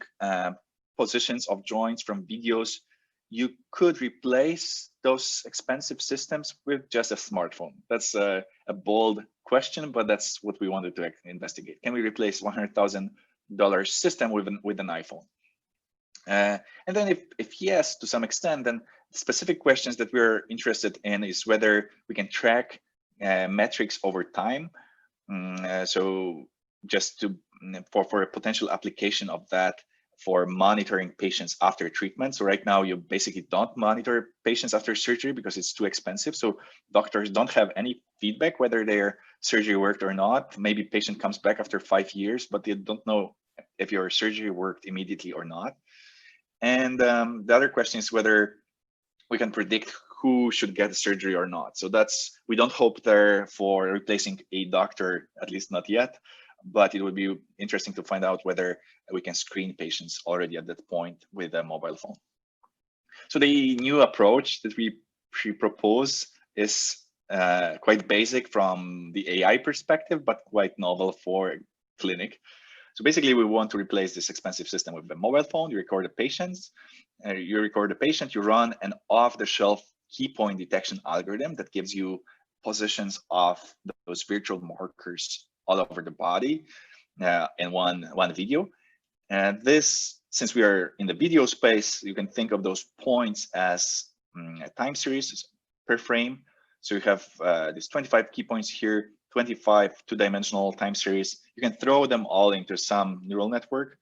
positions of joints from videos, you could replace those expensive systems with just a smartphone. That's a bold question, but that's what we wanted to investigate. Can we replace $100,000 system with an iPhone? And then if yes, to some extent, then specific questions that we're interested in is whether we can track metrics over time. So just for a potential application of that for monitoring patients after treatment. So right now you basically don't monitor patients after surgery because it's too expensive. So doctors don't have any feedback whether their surgery worked or not. Maybe patient comes back after 5 years, but they don't know if your surgery worked immediately or not. And the other question is whether we can predict who should get surgery or not. So we don't hope there for replacing a doctor, at least not yet, but it would be interesting to find out whether we can screen patients already at that point with a mobile phone. So the new approach that we propose is quite basic from the AI perspective, but quite novel for clinic. So basically, we want to replace this expensive system with a mobile phone. You record the patients, you run an off-the-shelf key point detection algorithm that gives you positions of those virtual markers all over the body in one video. And this, since we are in the video space, you can think of those points as time series per frame. So you have these 25 key points here, 25 2-dimensional time series. You can throw them all into some neural network.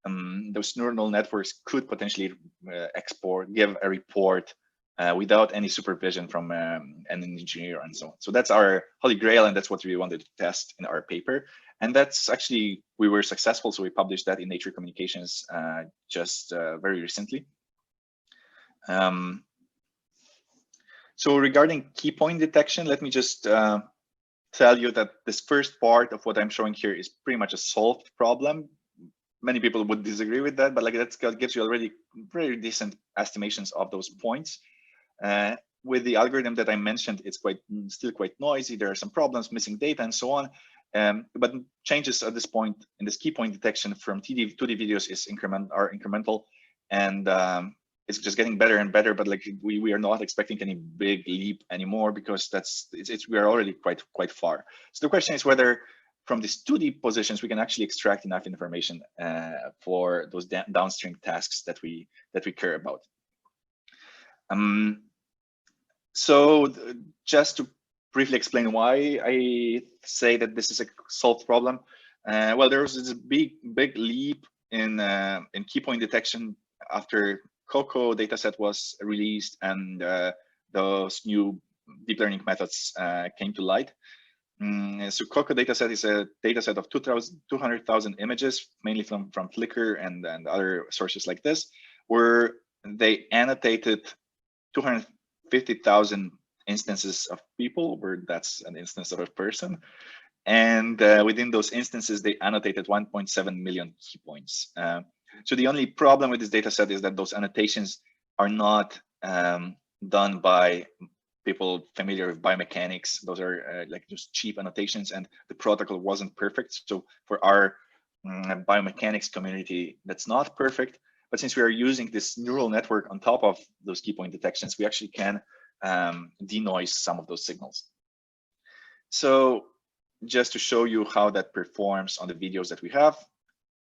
Those neural networks could potentially give a report without any supervision from an engineer and so on. So that's our holy grail, and that's what we wanted to test in our paper. And that's actually, we were successful. So we published that in Nature Communications just very recently. So regarding key point detection, let me just tell you that this first part of what I'm showing here is pretty much a solved problem. Many people would disagree with that, but like that gives you already very decent estimations of those points. With the algorithm that I mentioned, it's still quite noisy. There are some problems, missing data, and so on. But changes at this point in this key point detection from 2D videos are incremental, and it's just getting better and better. But like we are not expecting any big leap anymore because we are already quite far. So the question is whether from these 2D positions we can actually extract enough information for those downstream tasks that we care about. So just to briefly explain why I say that this is a solved problem. Well, there was this big leap in key point detection after COCO dataset was released and those new deep learning methods came to light. So COCO dataset is a dataset of 200,000 images, mainly from Flickr and other sources like this, where they annotated 250,000 instances of people, where that's an instance of a person. And within those instances, they annotated 1.7 million key points. So the only problem with this data set is that those annotations are not done by people familiar with biomechanics. Those are like just cheap annotations, and the protocol wasn't perfect. So for our biomechanics community, that's not perfect. But since we are using this neural network on top of those key point detections, we actually can denoise some of those signals. So just to show you how that performs on the videos that we have,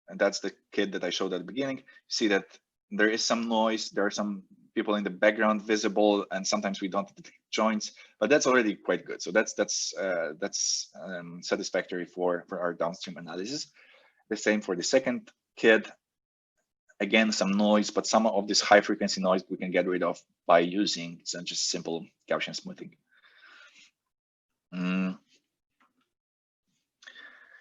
and that's the kid that I showed at the beginning. You see that there is some noise, there are some people in the background visible, and sometimes we don't detect joints, but that's already quite good. So that's satisfactory for our downstream analysis. The same for the second kid. Again, some noise, but some of this high frequency noise we can get rid of by using just simple Gaussian smoothing.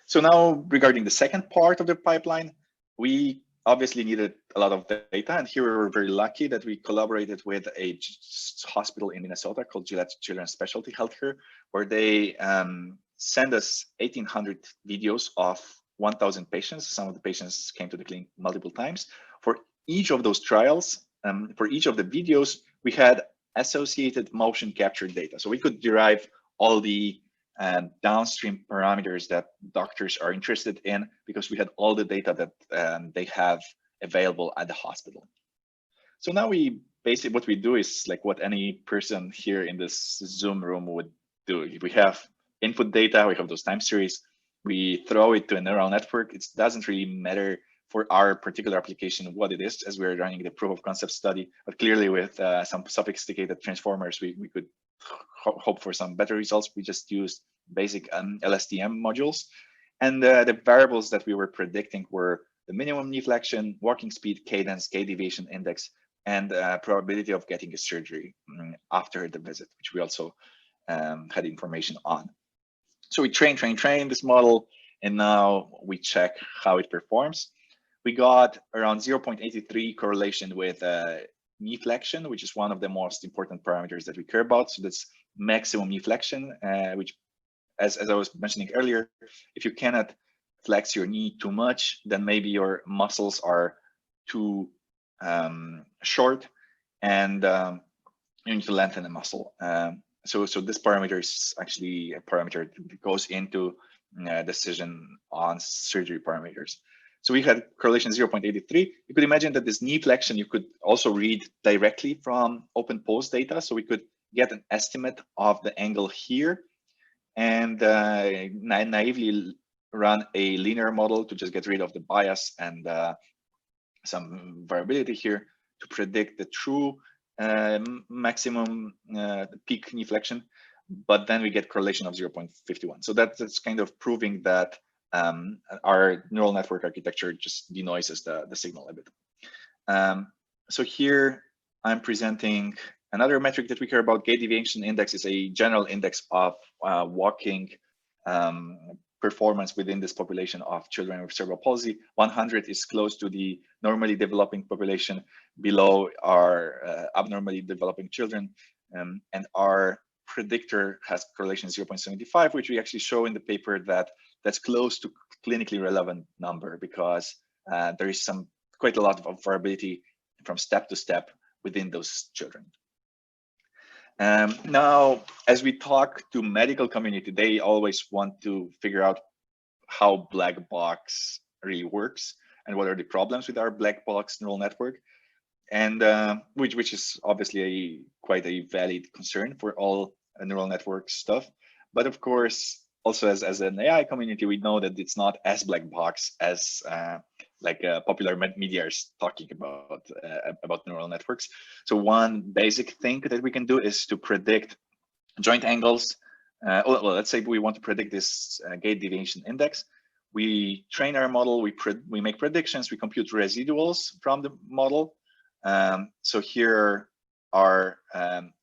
So now regarding the second part of the pipeline, we obviously needed a lot of data, and here we were very lucky that we collaborated with a hospital in Minnesota called Gillette Children's Specialty Healthcare, where they send us 1,800 videos of 1,000 patients. Some of the patients came to the clinic multiple times. For each of those trials, for each of the videos, we had associated motion capture data. So we could derive all the downstream parameters that doctors are interested in, because we had all the data that they have available at the hospital. So now we basically, what we do is like what any person here in this Zoom room would do. If we have input data, we have those time series, we throw it to a neural network. It doesn't really matter for our particular application what it is, as we're running the proof of concept study, but clearly with some sophisticated transformers, we could hope for some better results. We just used basic LSTM modules, and the variables that we were predicting were the minimum knee flexion, walking speed, cadence, gait deviation index, and probability of getting a surgery after the visit, which we also had information on. So we train this model, and now we check how it performs. We got around 0.83 correlation with knee flexion, which is one of the most important parameters that we care about. So that's maximum knee flexion, which, as I was mentioning earlier, if you cannot flex your knee too much, then maybe your muscles are too short, and you need to lengthen the muscle. So this parameter is actually a parameter that goes into decision on surgery parameters. So we had correlation 0.83. You could imagine that this knee flexion you could also read directly from open pose data. So we could get an estimate of the angle here, and naively run a linear model to just get rid of the bias and some variability here to predict the true maximum peak knee flexion. But then we get correlation of 0.51. So that's kind of proving that our neural network architecture just denoises the signal a bit. So here I'm presenting another metric that we care about. Gait deviation index is a general index of walking performance within this population of children with cerebral palsy. 100 is close to the normally developing population. Below are abnormally developing children, and our predictor has correlation 0.75, which we actually show in the paper that's close to clinically relevant number, because there is quite a lot of variability from step to step within those children. Now, as we talk to medical community, they always want to figure out how black box really works and what are the problems with our black box neural network, and which is obviously quite a valid concern for all neural network stuff. But of course, also as an AI community, we know that it's not as black box as popular media is talking about neural networks. So one basic thing that we can do is to predict joint angles. Well, let's say we want to predict this gait deviation index. We train our model, we make predictions, we compute residuals from the model. So here are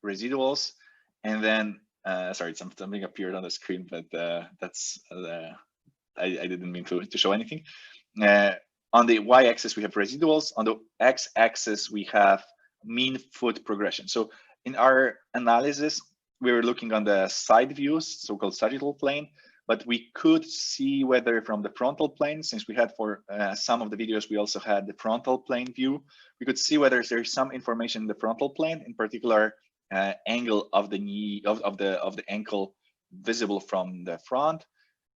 residuals, and then sorry, something appeared on the screen, but that's I didn't mean to show anything. On the y-axis we have residuals. On the x-axis we have mean foot progression. So in our analysis, we were looking on the side views, so-called sagittal plane, but we could see whether from the frontal plane, since we had for some of the videos, we also had the frontal plane view, we could see whether there's some information in the frontal plane, in particular angle of the knee, of the ankle visible from the front,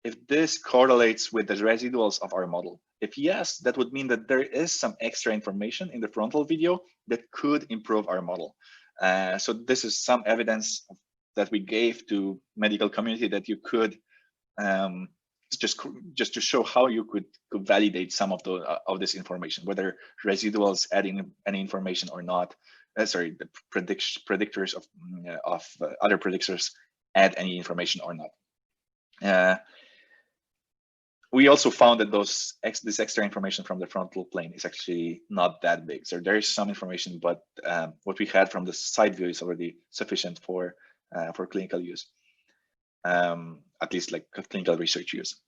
if this correlates with the residuals of our model. If yes, that would mean that there is some extra information in the frontal video that could improve our model. So this is some evidence that we gave to medical community that you could just to show how you could validate some of this information, whether residuals adding any information or not. Sorry, the predictors of other predictors add any information or not. We also found that this extra information from the frontal plane is actually not that big. So there is some information, but what we had from the side view is already sufficient for clinical use, at least like clinical research use.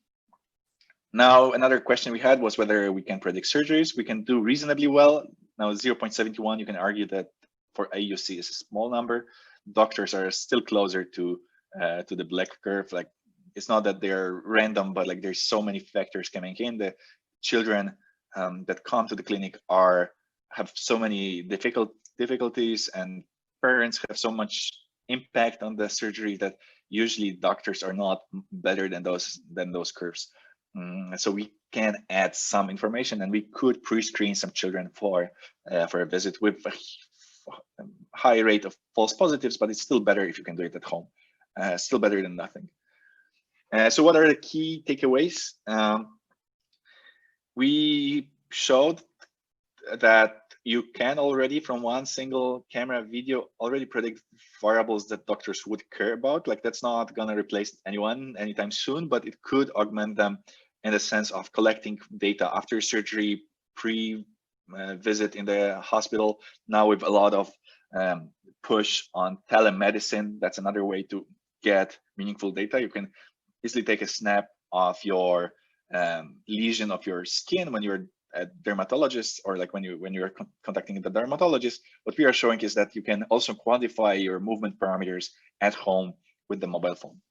Now, another question we had was whether we can predict surgeries. We can do reasonably well. Now, 0.71, you can argue that for AUC is a small number. Doctors are still closer to the black curve. Like, it's not that they're random, but like there's so many factors coming in. The children that come to the clinic have so many difficulties, and parents have so much impact on the surgery that usually doctors are not better than those curves. So we can add some information, and we could pre-screen some children for a visit with a high rate of false positives, but it's still better if you can do it at home. Still better than nothing. So what are the key takeaways? We showed that you can already, from one single camera video, already predict variables that doctors would care about. Like, that's not gonna replace anyone anytime soon, but it could augment them in the sense of collecting data after surgery, pre-visit in the hospital. Now with a lot of push on telemedicine, that's another way to get meaningful data. You can easily take a snap of your lesion of your skin when you're a dermatologist, or like when you're contacting the dermatologist. What we are showing is that you can also quantify your movement parameters at home with the mobile phone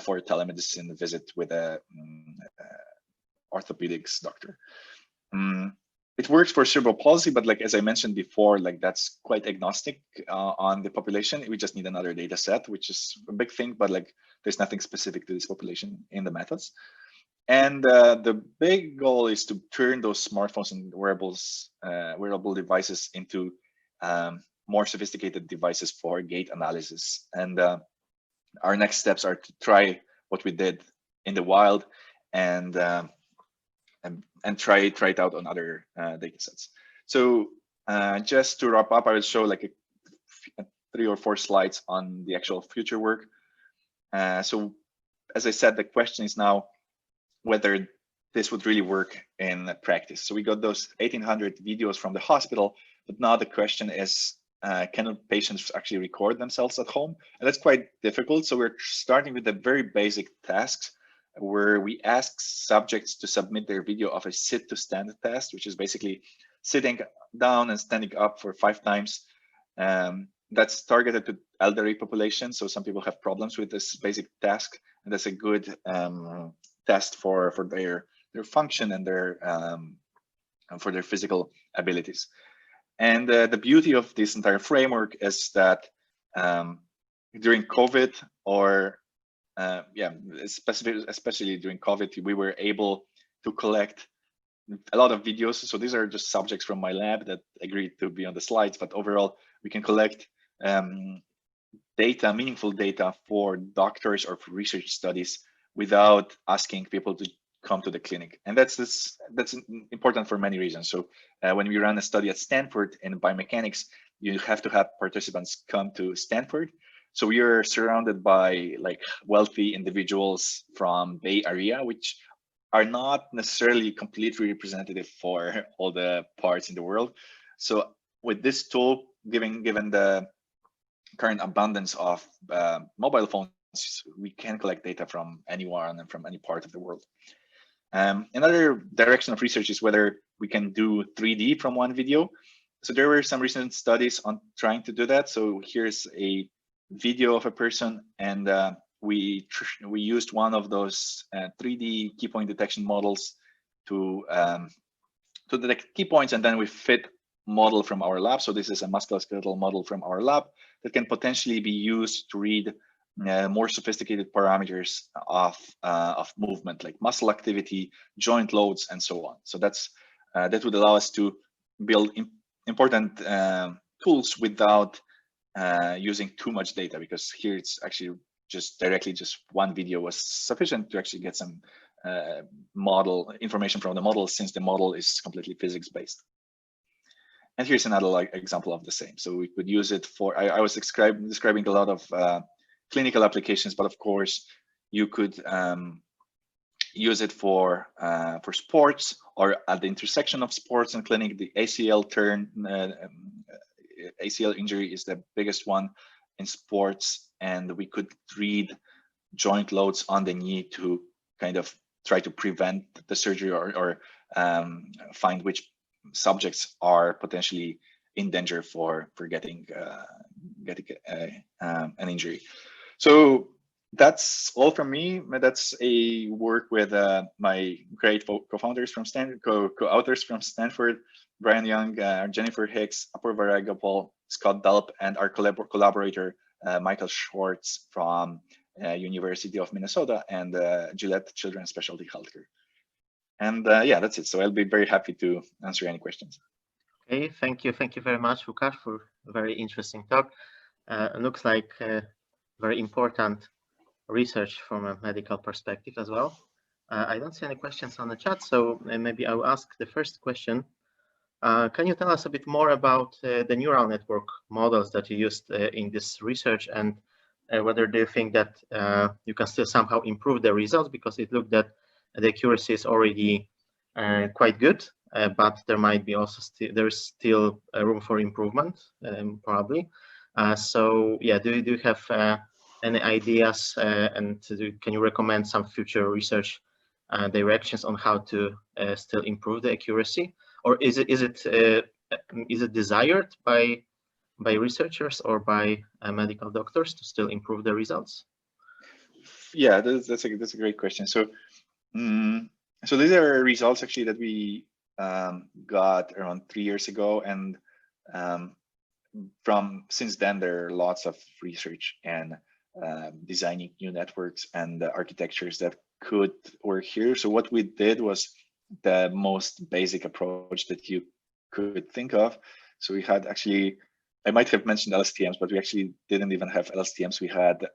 for a telemedicine visit with a orthopedics doctor. It works for cerebral palsy, but like as I mentioned before, like that's quite agnostic on the population. We just need another data set, which is a big thing, but like there's nothing specific to this population in the methods. And the big goal is to turn those smartphones and wearable devices into more sophisticated devices for gait analysis. And our next steps are to try what we did in the wild and try it out on other data sets. So just to wrap up, I will show like 3 or 4 slides on the actual future work. So as I said, the question is now whether this would really work in practice. So we got those 1,800 videos from the hospital, but now the question is, can patients actually record themselves at home? And that's quite difficult. So we're starting with the very basic tasks where we ask subjects to submit their video of a sit to stand test, which is basically sitting down and standing up for 5 times. That's targeted to elderly population. So some people have problems with this basic task, and that's a good test for their function and for their physical abilities. And the beauty of this entire framework is that during COVID, or especially during COVID, we were able to collect a lot of videos. So these are just subjects from my lab that agreed to be on the slides, but overall we can collect data, meaningful data for doctors or for research studies without asking people to come to the clinic. And that's important for many reasons. So when we run a study at Stanford in biomechanics, you have to have participants come to Stanford. So we are surrounded by like wealthy individuals from Bay Area, which are not necessarily completely representative for all the parts in the world. So with this tool, given the current abundance of mobile phones, we can collect data from anyone and from any part of the world. Another direction of research is whether we can do 3D from one video. so there were some recent studies on trying to do that. So here's a video of a person, and we used one of those 3D key point detection models to detect key points, and then we fit model from our lab. So this is a musculoskeletal model from our lab that can potentially be used to read more sophisticated parameters of movement, like muscle activity, joint loads, and so on. So that would allow us to build important tools without using too much data, because here it's actually just one video was sufficient to actually get some model information from the model, since the model is completely physics based. And here's another example of the same. So we could use it for, I was describing a lot of clinical applications, but of course you could use it for sports, or at the intersection of sports and clinic. The ACL ACL injury is the biggest one in sports, and we could read joint loads on the knee to kind of try to prevent the surgery, or find which subjects are potentially in danger for getting an injury. So that's all from me. That's a work with my great co-founders from Stanford, co-authors from Stanford, Brian Young, Jennifer Hicks, Apurva Ragopal, Scott Dalp, and our collaborator, Michael Schwartz from University of Minnesota and Gillette Children's Specialty Healthcare. And yeah, that's it. So I'll be very happy to answer any questions. Okay, thank you very much, Łukasz, for a very interesting talk. It looks like very important research from a medical perspective as well. I don't see any questions on the chat, so maybe I'll ask the first question. Can you tell us a bit more about the neural network models that you used in this research, and whether do you think that you can still somehow improve the results, because it looked that the accuracy is already quite good, but there might be also there's still room for improvement, probably. So yeah, do you have any ideas, and can you recommend some future research directions on how to still improve the accuracy, or is it desired by researchers or by medical doctors to still improve the results? Yeah, that's a great question. So so these are results actually that we got around 3 years ago, and since then there are lots of research and designing new networks and architectures that could work here. So what we did was the most basic approach that you could think of. So we had actually, I might have mentioned LSTMs, but we actually didn't even have LSTMs. We had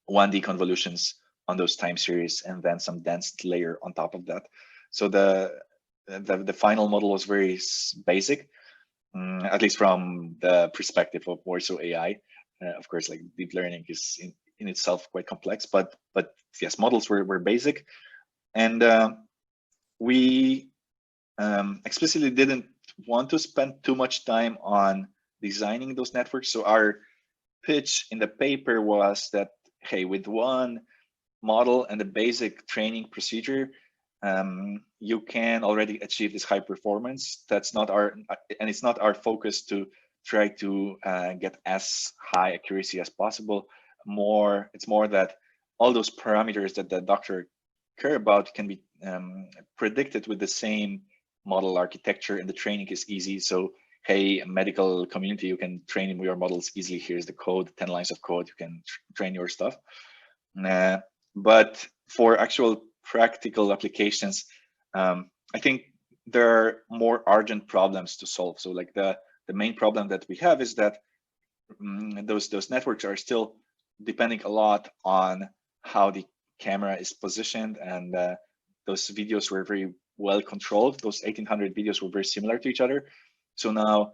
1D convolutions on those time series, and then some dense layer on top of that. So the final model was very basic, at least from the perspective of Warsaw.ai. Of course, like deep learning is in itself quite complex, but yes, models were basic, and we explicitly didn't want to spend too much time on designing those networks. So our pitch in the paper was that, hey, with one model and the basic training procedure, you can already achieve this high performance. That's not and it's not our focus to try to get as high accuracy as possible. It's more that all those parameters that the doctor care about can be predicted with the same model architecture, and the training is easy. So hey, medical community, you can train your models easily. Here's the code, 10 lines of code, you can train your stuff. But for actual practical applications, I think there are more urgent problems to solve. So like the main problem that we have is that those networks are still depending a lot on how the camera is positioned, and those videos were very well controlled. Those 1800 videos were very similar to each other. So now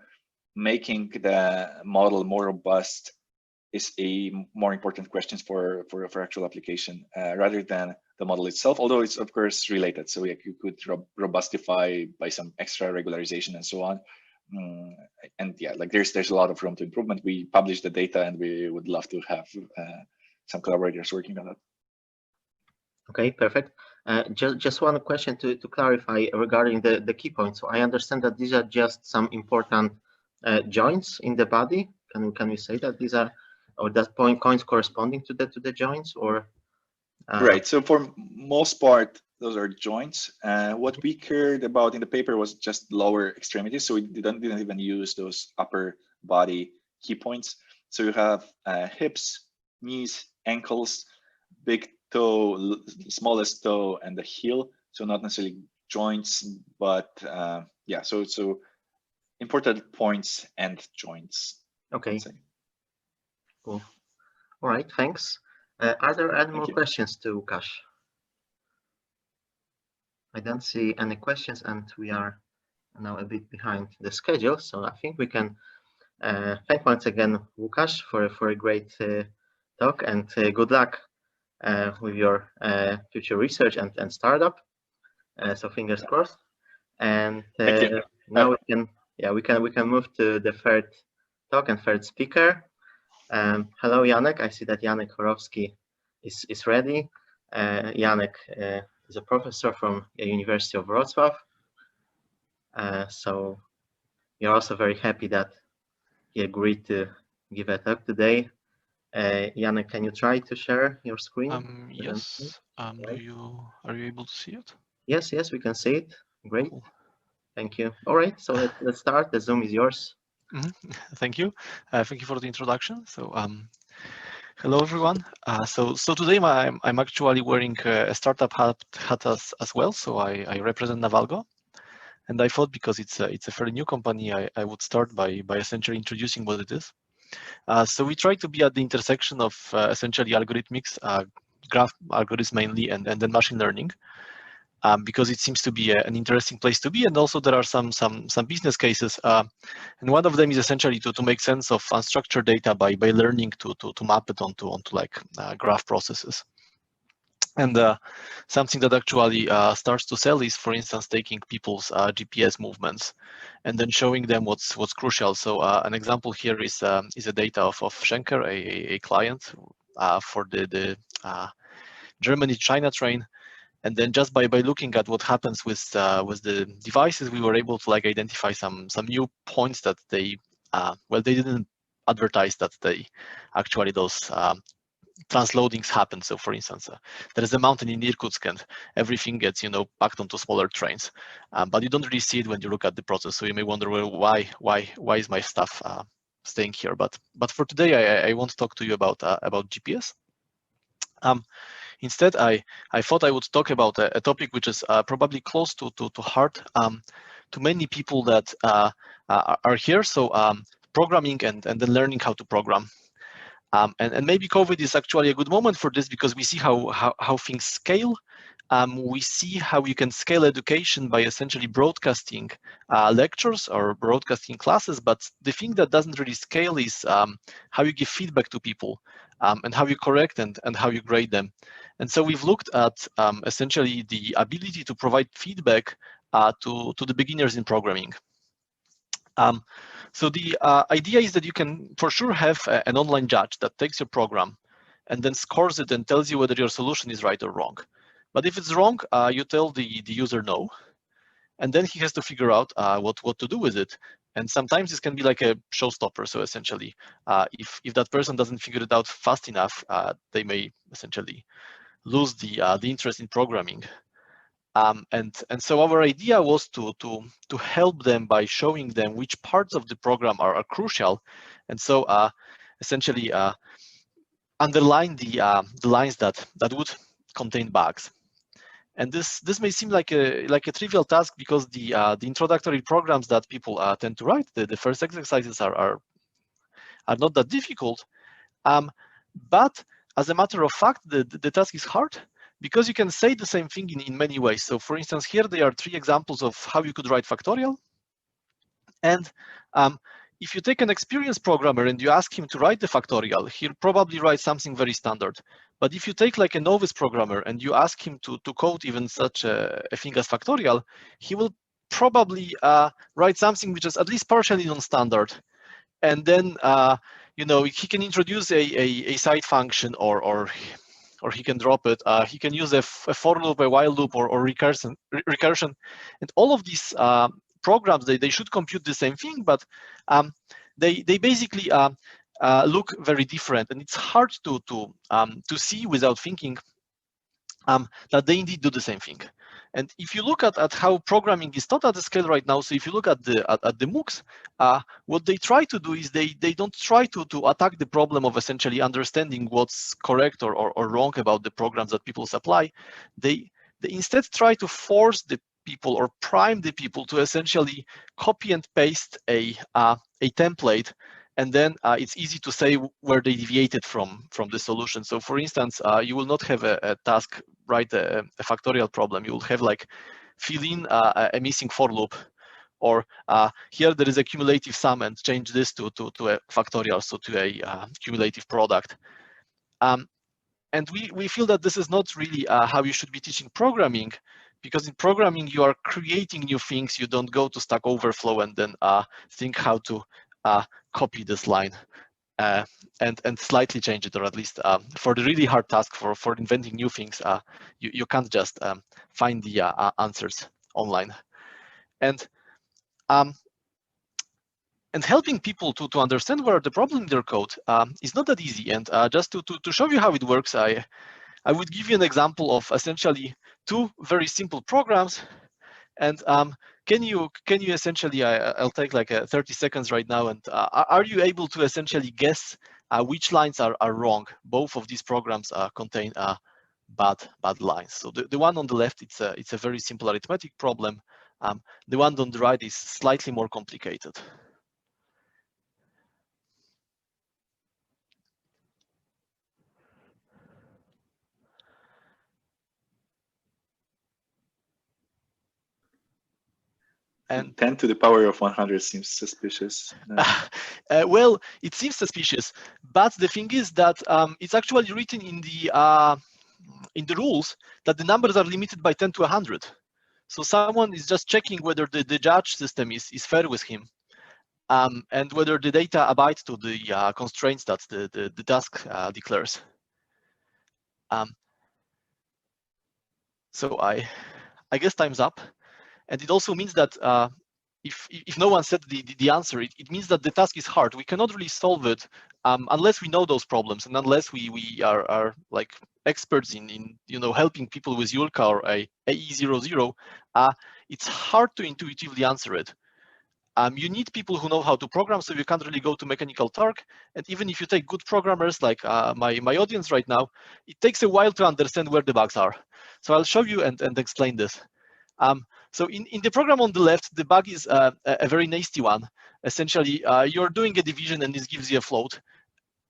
making the model more robust is a more important question for actual application rather than the model itself, although it's of course related. So you could robustify by some extra regularization and so on. And yeah, like there's a lot of room to improvement. We publish the data, and we would love to have some collaborators working on that. Okay, perfect. Just one question to clarify regarding the key points. So I understand that these are just some important joints in the body. Can we say that these are, or that points corresponding to the joints, or? Right. So for most part, those are joints. What we cared about in the paper was just lower extremities. So we didn't even use those upper body key points. So you have hips, knees, ankles, big toe, smallest toe, and the heel. So not necessarily joints, but yeah. So important points and joints. Okay. Cool. All right. Thanks. Are there any more questions to Łukasz? I don't see any questions, and we are now a bit behind the schedule. So I think we can thank once again Łukasz for a great talk, and good luck with your future research and startup. So fingers crossed. And now we can move to the third talk and third speaker. Hello, Janek. I see that Janek Chorowski is ready. Janek is a professor from the University of Wrocław. So we're also very happy that he agreed to give a talk today. Janek, can you try to share your screen? Yes. Are you able to see it? Yes, we can see it. Great. Cool. Thank you. All right, so let's start. The Zoom is yours. Thank you. Thank you for the introduction. So hello everyone. So today I'm actually wearing a startup hat as well. So I represent Navalgo, and I thought because it's a fairly new company, I would start by essentially introducing what it is. So we try to be at the intersection of essentially algorithmics, graph algorithms mainly, and then machine learning. Because it seems to be an interesting place to be, and also there are some business cases, and one of them is essentially to make sense of unstructured data by learning to map it onto like graph processes. And something that actually starts to sell is, for instance, taking people's GPS movements and then showing them what's crucial. So an example here is a data of Schenker, a client for the Germany-China train. And then just by looking at what happens with the devices, we were able to like identify some new points that they well, they didn't advertise that they actually those transloadings happen. So for instance, there is a mountain in Irkutsk and everything gets packed onto smaller trains, but you don't really see it when you look at the process. So you may wonder, well, why is my stuff staying here? But for today, I won't talk to you about GPS. Instead, I thought I would talk about a topic which is probably close to heart to many people that are here. So programming and then learning how to program. And maybe COVID is actually a good moment for this because we see how things scale. We see how you can scale education by essentially broadcasting lectures or broadcasting classes. But the thing that doesn't really scale is how you give feedback to people and how you correct and how you grade them. And so we've looked at essentially the ability to provide feedback to the beginners in programming. So the idea is that you can for sure have an online judge that takes your program and then scores it and tells you whether your solution is right or wrong. But if it's wrong, you tell the user no, and then he has to figure out what to do with it. And sometimes this can be like a showstopper. So essentially, if that person doesn't figure it out fast enough, they may essentially lose the interest in programming. And so our idea was to help them by showing them which parts of the program are crucial, and so essentially underline the lines that would contain bugs. And this may seem like a trivial task because the introductory programs that people tend to write, the first exercises are not that difficult, but as a matter of fact, the task is hard because you can say the same thing in many ways. So for instance, here there are 3 examples of how you could write factorial. And if you take an experienced programmer and you ask him to write the factorial, he'll probably write something very standard. But if you take like a novice programmer and you ask him to code even such a thing as factorial, he will probably write something which is at least partially non-standard. And then he can introduce a side function or or he can drop it. He can use a for loop, a while loop, or recursion. And all of these programs, they should compute the same thing, but they basically look very different, and it's hard to see without thinking that they indeed do the same thing. And if you look at how programming is taught at the scale right now, so if you look at the MOOCs, what they try to do is they don't try to attack the problem of essentially understanding what's correct or wrong about the programs that people supply. They instead try to force the people or prime the people to essentially copy and paste a template, and then it's easy to say where they deviated from the solution. So for instance, you will not have a task write a factorial problem. You will have like fill in a missing for loop, or here there is a cumulative sum, and change this to a factorial, so to a cumulative product. And we feel that this is not really how you should be teaching programming, because in programming you are creating new things. You don't go to Stack Overflow and then think how to copy this line and slightly change it, or at least for the really hard task for inventing new things, you can't just find the answers online. And helping people to understand where the problem in their code is not that easy. And just to show you how it works, I would give you an example of essentially two very simple programs. And can you essentially, I'll take like 30 seconds right now, and are you able to essentially guess which lines are wrong? Both of these programs contain bad lines. So the one on the left, it's a very simple arithmetic problem. The one on the right is slightly more complicated. And 10 to the power of 100 seems suspicious. Well, it seems suspicious, but the thing is that it's actually written in the rules that the numbers are limited by 10 to 100. So someone is just checking whether the judge system is fair with him, and whether the data abides to the constraints that the task declares. So I guess time's up. And it also means that if no one said the answer, it means that the task is hard. We cannot really solve it unless we know those problems, and unless we are like experts in helping people with Yulka or AE00. It's hard to intuitively answer it. You need people who know how to program, so you can't really go to Mechanical Turk. And even if you take good programmers like my audience right now, it takes a while to understand where the bugs are. So I'll show you and explain this. So in the program on the left, the bug is a very nasty one. Essentially, you're doing a division and this gives you a float,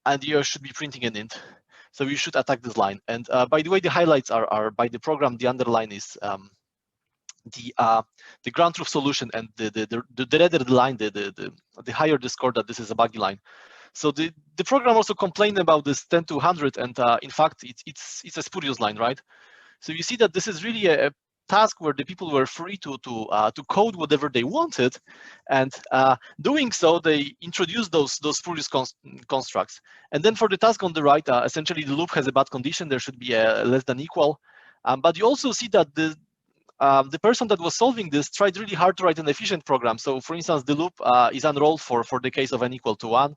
and you should be printing an int. So you should attack this line. And by the way, the highlights are by the program. The underline is the ground truth solution, and the redder the line, the higher the score that this is a buggy line. So the program also complained about this 10 to 100, and in fact, it's a spurious line, right? So you see that this is really a task where the people were free to code whatever they wanted, and doing so, they introduced those spurious constructs. And then for the task on the right, essentially the loop has a bad condition. There should be a less than equal, but you also see that the person that was solving this tried really hard to write an efficient program. So for instance, the loop is unrolled for the case of n equal to 1.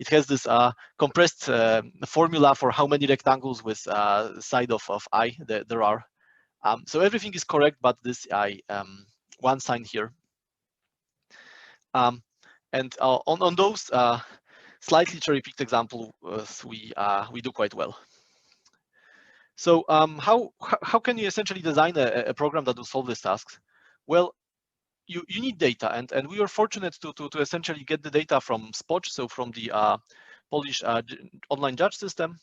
It has this compressed formula for how many rectangles with side of I there are. So everything is correct, but this one sign here. And on those slightly cherry-picked examples, we do quite well. So how can you essentially design a program that will solve these tasks? Well, you need data, and we were fortunate to essentially get the data from Spoch, so from the Polish online judge system.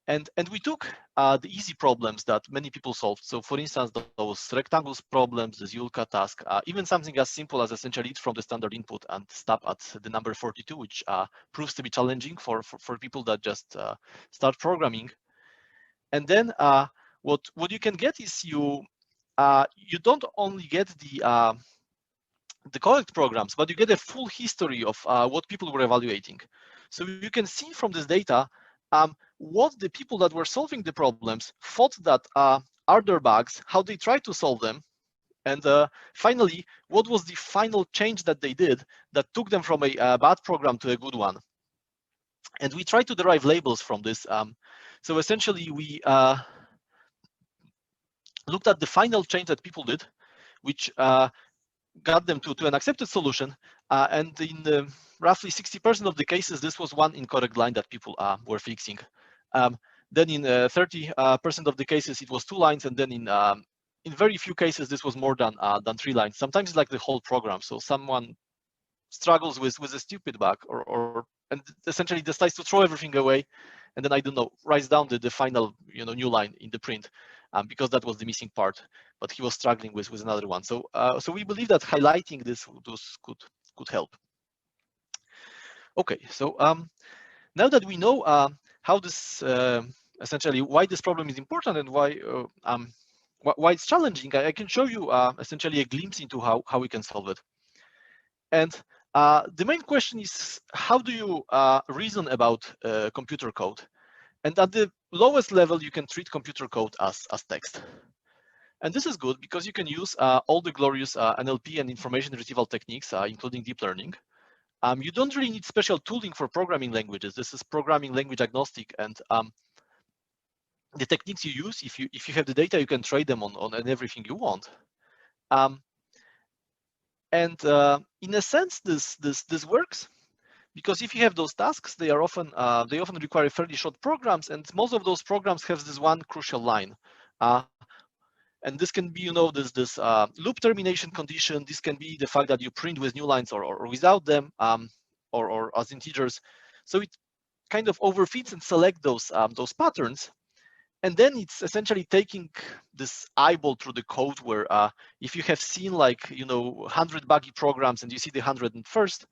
And we took the easy problems that many people solved. So for instance, those rectangles problems, the Yulka task, even something as simple as essentially eat from the standard input and stop at the number 42, which proves to be challenging for people that just start programming. And then what you can get is you don't only get the correct programs, but you get a full history of what people were evaluating. So you can see from this data what the people that were solving the problems thought that are their bugs, how they tried to solve them, and finally, what was the final change that they did that took them from a bad program to a good one. And we tried to derive labels from this. So essentially, we looked at the final change that people did, which got them to an accepted solution. And in roughly 60% of the cases, this was one incorrect line that people were fixing. Then in 30% of the cases, it was 2 lines. And then in very few cases, this was more than 3 lines. Sometimes it's like the whole program. So someone struggles with a stupid bug and essentially decides to throw everything away. And then, I don't know, writes down the final new line in the print because that was the missing part. But he was struggling with another one. So so we believe that highlighting this could help. Okay, so now that we know how this essentially why this problem is important and why it's challenging, I can show you essentially a glimpse into how we can solve it. And the main question is, how do you reason about computer code? And at the lowest level, you can treat computer code as text. And this is good because you can use all the glorious NLP and information retrieval techniques, including deep learning. You don't really need special tooling for programming languages. This is programming language agnostic, and the techniques you use, if you have the data, you can trade them on everything you want. And in a sense, this works because if you have those tasks, they often require fairly short programs, and most of those programs have this one crucial line. And this can be, this loop termination condition. This can be the fact that you print with new lines or without them, or as integers. So it kind of overfits and select those patterns. And then it's essentially taking this eyeball through the code where if you have seen 100 buggy programs and you see the 101st,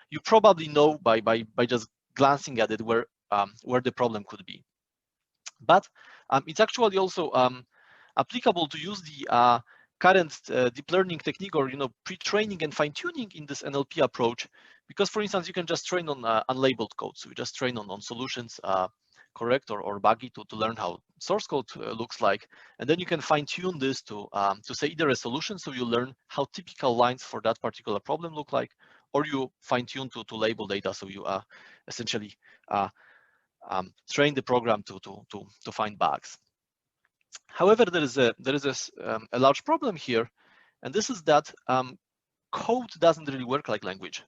you probably know by just glancing at it where the problem could be. But it's actually also applicable to use the current deep learning technique or pre-training and fine-tuning in this NLP approach, because for instance you can just train on unlabeled code. So you just train on solutions, correct or buggy, to learn how source code looks like, and then you can fine-tune this to say either a solution, so you learn how typical lines for that particular problem look like, or you fine-tune to label data, so you essentially train the program to find bugs. However, there is a large problem here, and this is that code doesn't really work like language.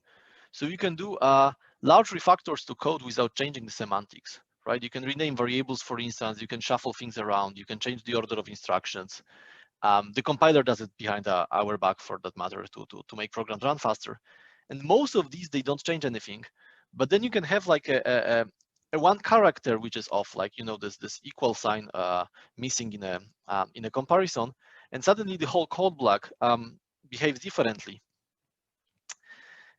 So you can do large refactors to code without changing the semantics, right? You can rename variables, for instance. You can shuffle things around. You can change the order of instructions. The compiler does it behind our back, for that matter, to make programs run faster. And most of these, they don't change anything. But then you can have like a one character which is off, like this equal sign missing in a comparison, and suddenly the whole code block behaves differently.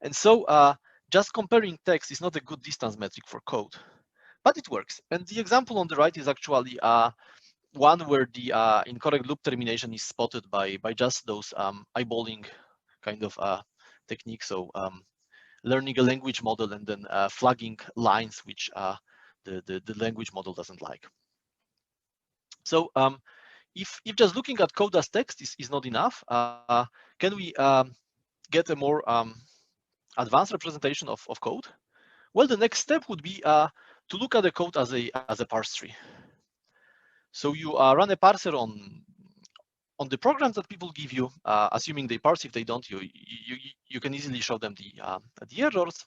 And so just comparing text is not a good distance metric for code, but it works. And the example on the right is actually one where the incorrect loop termination is spotted by just those eyeballing kind of technique. So learning a language model and then flagging lines which the language model doesn't like. So if just looking at code as text is not enough, can we get a more advanced representation of code? Well, the next step would be to look at the code as a parse tree. So you run a parser on the programs that people give you, assuming they parse. If they don't, you can easily show them the errors.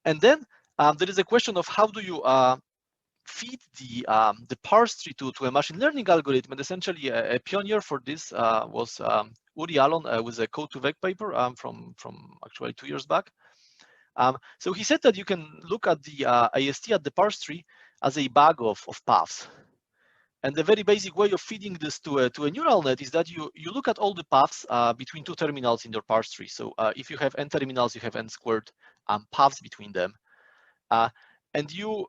And then there is a question of how do you feed the parse tree to a machine learning algorithm. And essentially, a pioneer for this was Uri Alon with a Code2Vec paper from actually 2 years back. So he said that you can look at the AST at the parse tree as a bag of paths. And the very basic way of feeding this to a neural net is that you look at all the paths between two terminals in your parse tree. So if you have n terminals, you have n squared paths between them. And you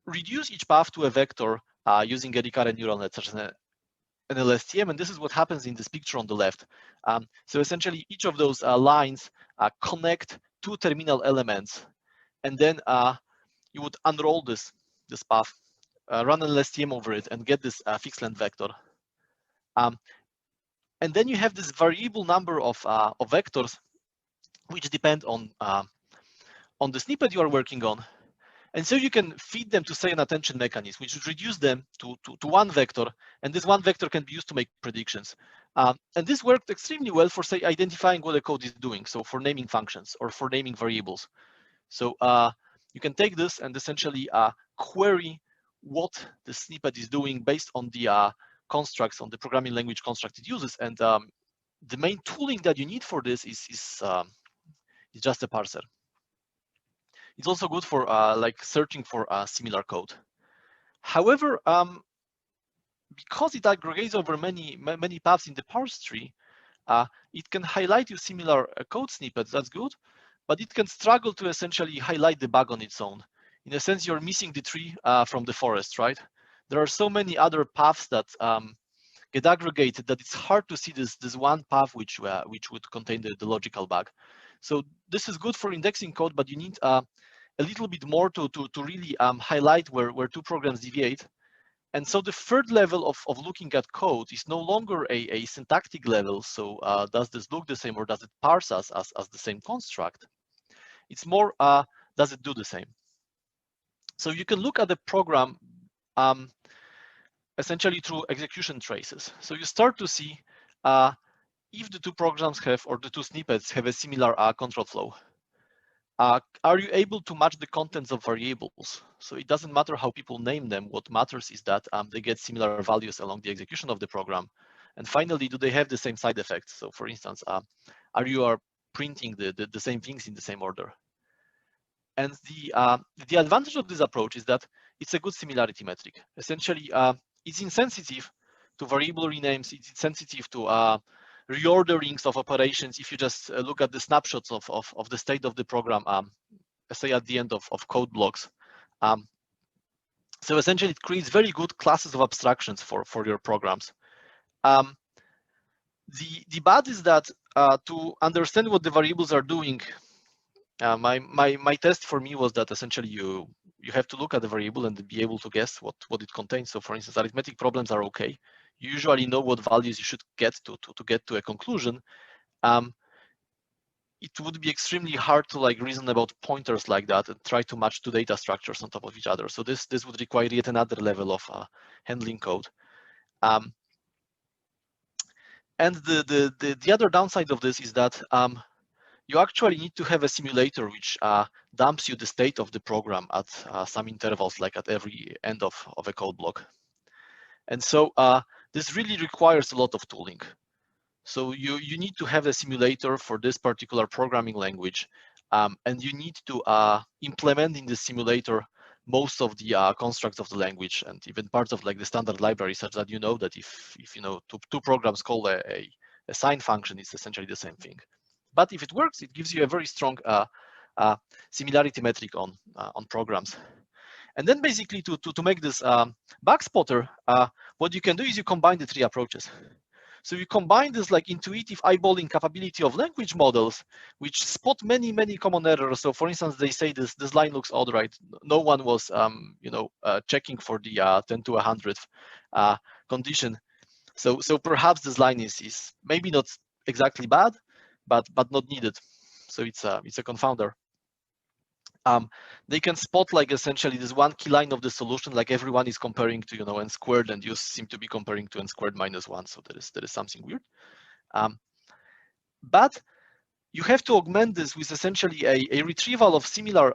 reduce each path to a vector using a recurrent neural net, such as an LSTM. And this is what happens in this picture on the left. So essentially, each of those lines connect two terminal elements. And then you would unroll this path, run an LSTM over it, and get this fixed length vector. And then you have this variable number of vectors, which depend on the snippet you are working on. And so you can feed them to, say, an attention mechanism, which would reduce them to one vector. And this one vector can be used to make predictions. And this worked extremely well for, say, identifying what the code is doing. So for naming functions or for naming variables. So you can take this and essentially query what the snippet is doing based on the constructs, on the programming language construct it uses. And the main tooling that you need for this is just a parser. It's also good for like searching for similar code. However, because it aggregates over many paths in the parse tree, it can highlight you similar code snippets. That's good, but it can struggle to essentially highlight the bug on its own. In a sense, you're missing the tree from the forest, right? There are so many other paths that get aggregated that it's hard to see this one path which would contain the logical bug. So this is good for indexing code, but you need a little bit more to really highlight where two programs deviate. And so the third level of looking at code is no longer a syntactic level. So does this look the same, or does it parse as the same construct? It's more, does it do the same? So you can look at the program essentially through execution traces. So you start to see if the two programs have, or the two snippets have, a similar control flow. Are you able to match the contents of variables? So it doesn't matter how people name them. What matters is that they get similar values along the execution of the program. And finally, do they have the same side effects? So for instance, are you printing the same things in the same order? And the advantage of this approach is that it's a good similarity metric. Essentially, it's insensitive to variable renames. It's insensitive to reorderings of operations. If you just look at the snapshots of the state of the program, say at the end of code blocks. So essentially, it creates very good classes of abstractions for your programs. The bad is that to understand what the variables are doing, my test for me was that essentially you have to look at the variable and be able to guess what it contains. So for instance, arithmetic problems are okay. You usually know what values you should get to get to a conclusion. It would be extremely hard to like reason about pointers like that and try to match two data structures on top of each other. So this would require yet another level of handling code. And the other downside of this is that you actually need to have a simulator which dumps you the state of the program at some intervals, like at every end of a code block. And so this really requires a lot of tooling. So you need to have a simulator for this particular programming language, and you need to implement in the simulator most of the constructs of the language, and even parts of like the standard library, such that you know that if you know two programs call a sine function, it's essentially the same thing. But if it works, it gives you a very strong similarity metric on programs. And then basically to make this bug spotter, what you can do is you combine the three approaches. So you combine this like intuitive eyeballing capability of language models, which spot many common errors. So for instance, they say this line looks odd, right? No one was checking for the 10 to 100th condition. So perhaps this line is maybe not exactly bad, but not needed. So it's a confounder. They can spot like essentially this one key line of the solution, like everyone is comparing to n squared, and you seem to be comparing to n squared minus 1. So there is something weird. But you have to augment this with essentially a retrieval of similar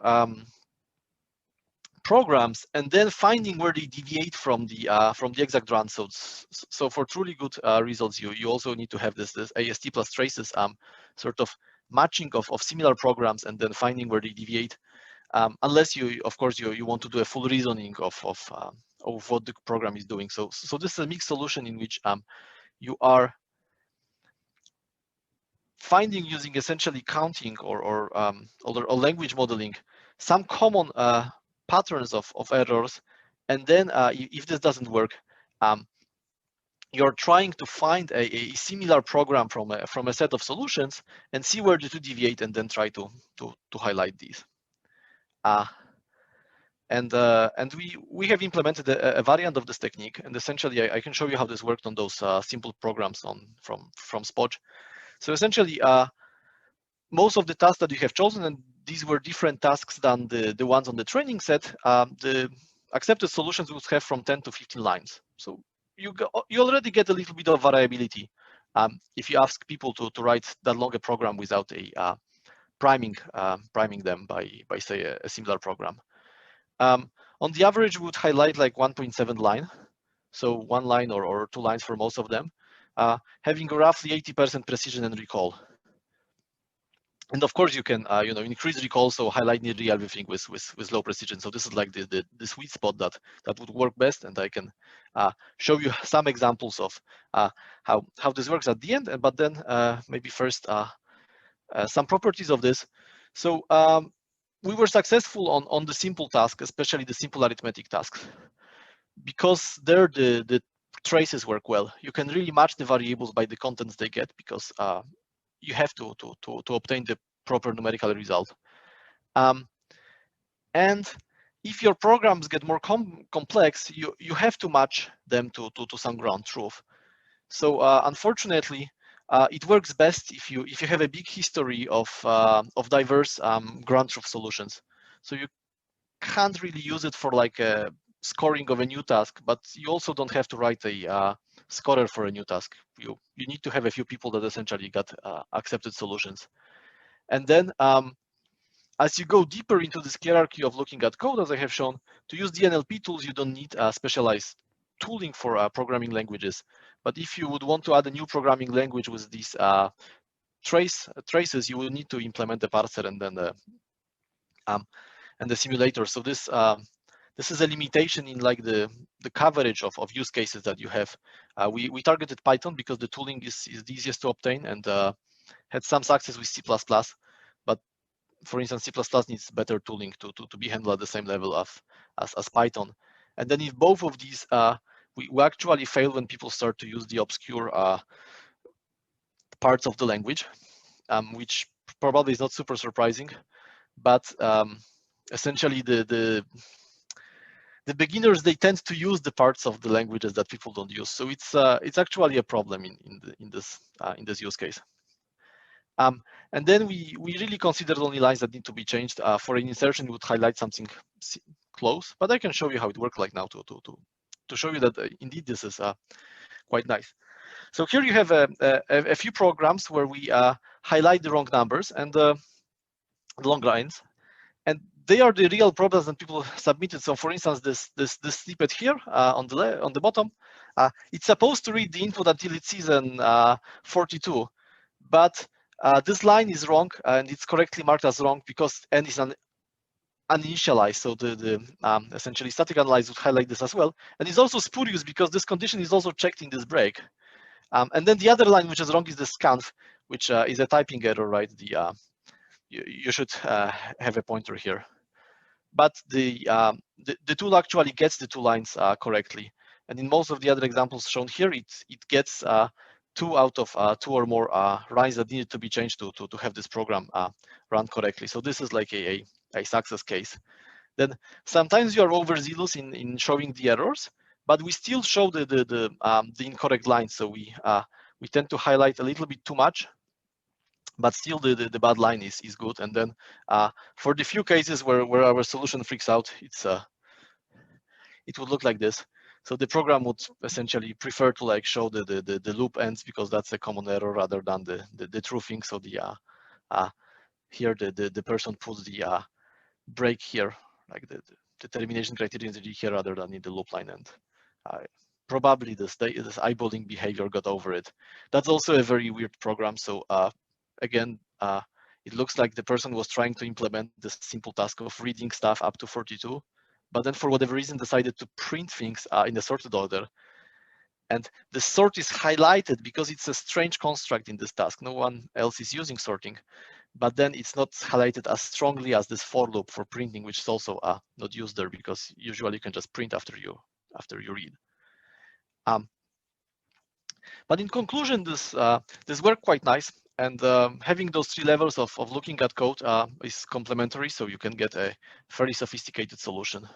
programs, and then finding where they deviate from the exact run. So for truly good results, you also need to have this AST plus traces sort of matching of similar programs, and then finding where they deviate. Unless of course you want to do a full reasoning of what the program is doing. So this is a mixed solution in which you are finding, using essentially counting or language modeling, some common patterns of errors, and then if this doesn't work, you're trying to find a similar program from a set of solutions and see where the two deviate, and then try to highlight these. And we have implemented a variant of this technique, and essentially I can show you how this worked on those simple programs from Spodge. So essentially, most of the tasks that you have chosen, and these were different tasks than the ones on the training set, the accepted solutions would have from 10 to 15 lines. So you already get a little bit of variability if you ask people to write that long a program without a priming them by say a similar program. On the average, we would highlight like 1.7 line, so 1 line or 2 lines for most of them, having roughly 80% precision and recall. And of course, you can increase recall, so highlight nearly everything with low precision. So this is like the sweet spot that would work best, and I can show you some examples of how this works at the end. But then maybe first some properties of this. So we were successful on the simple task, especially the simple arithmetic tasks, because there the traces work well. You can really match the variables by the contents they get, because you have to obtain the proper numerical result. And if your programs get more complex, you have to match them to some ground truth. So unfortunately, it works best if you have a big history of diverse ground truth solutions. So you can't really use it for like a scoring of a new task, but you also don't have to write a scorer for a new task. You need to have a few people that essentially got accepted solutions. And then as you go deeper into this hierarchy of looking at code, as I have shown, to use the NLP tools, you don't need specialized tooling for programming languages. But if you would want to add a new programming language with these traces, you will need to implement the parser and then the simulator. So this is a limitation in like the coverage of use cases that you have. We targeted Python because the tooling is the easiest to obtain, and had some success with C++. But for instance, C++ needs better tooling to be handled at the same level as Python. And then if both of these, we actually fail when people start to use the obscure parts of the language, which probably is not super surprising. But essentially, the beginners, they tend to use the parts of the languages that people don't use. So it's actually a problem in this use case. And then we really considered only lines that need to be changed. For an insertion, we would highlight something close, but I can show you how it works like now to show you that indeed this is quite nice. So here you have a few programs where we highlight the wrong numbers and the long lines, and they are the real problems that people submitted. So for instance, this snippet here on the bottom, it's supposed to read the input until it sees an 42, but this line is wrong, and it's correctly marked as wrong because n is uninitialized. So the essentially static analyze would highlight this as well. And it's also spurious because this condition is also checked in this break. And then the other line which is wrong is the scanf, which is a typing error, right? You should have a pointer here. But the tool actually gets the 2 lines correctly. And in most of the other examples shown here, it gets 2 out of 2 or more lines that needed to be changed to have this program run correctly. So this is like a success case. Then sometimes you are overzealous in showing the errors, but we still show the incorrect lines. So we tend to highlight a little bit too much, but still the bad line is good. And then for the few cases where our solution freaks out, it would look like this. So the program would essentially prefer to like show the loop ends because that's a common error rather than the true thing. So here the person puts the break here, like the termination criterion is here rather than in the loop line, and probably this eyeballing behavior got over it. That's also a very weird program. So again, it looks like the person was trying to implement this simple task of reading stuff up to 42. But then for whatever reason decided to print things in the sorted order. And the sort is highlighted because it's a strange construct in this task. No one else is using sorting, but then it's not highlighted as strongly as this for loop for printing, which is also not used there because usually you can just print after you read. But in conclusion, this worked quite nice. And having those 3 levels of looking at code is complementary, so you can get a fairly sophisticated solution,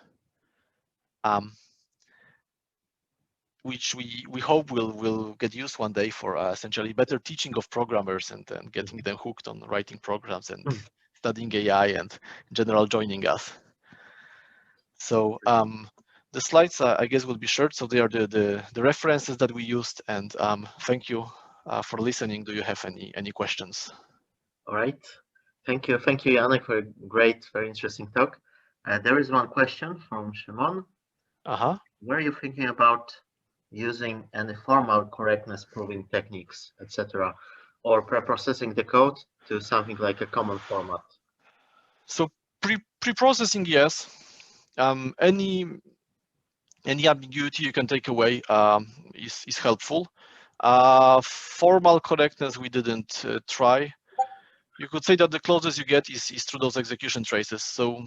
which we hope will get used one day for essentially better teaching of programmers and getting them hooked on writing programs and studying AI and in general joining us. So the slides, I guess, will be shared. So they are the references that we used. And thank you for listening. Do you have any questions? All right. Thank you, Janek, for a great, very interesting talk. There is one question from Shimon. Were you thinking about using any formal correctness proving techniques, etc., or pre-processing the code to something like a common format? So pre-processing, yes. Any ambiguity you can take away is helpful. Formal correctness we didn't try. You could say that the closest you get is through those execution traces. So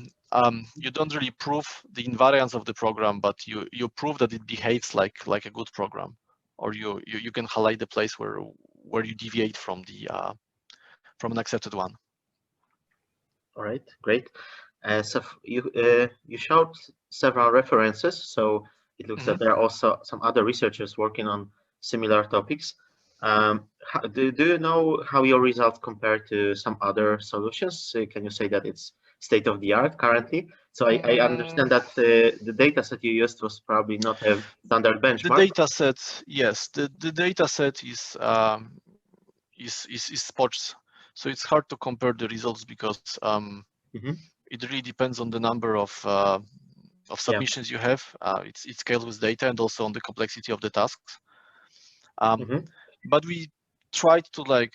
you don't really prove the invariance of the program, but you prove that it behaves like a good program, or you can highlight the place where you deviate from an accepted one. All right, great. So you showed several references, so it looks that there are also some other researchers working on similar topics. Do you know how your results compare to some other solutions? Can you say that it's state of the art currently? So I understand that the data set you used was probably not a standard benchmark. The data set, yes, the data set is spots, so it's hard to compare the results because it really depends on the number of submissions you have. It scales with data and also on the complexity of the tasks. But we tried to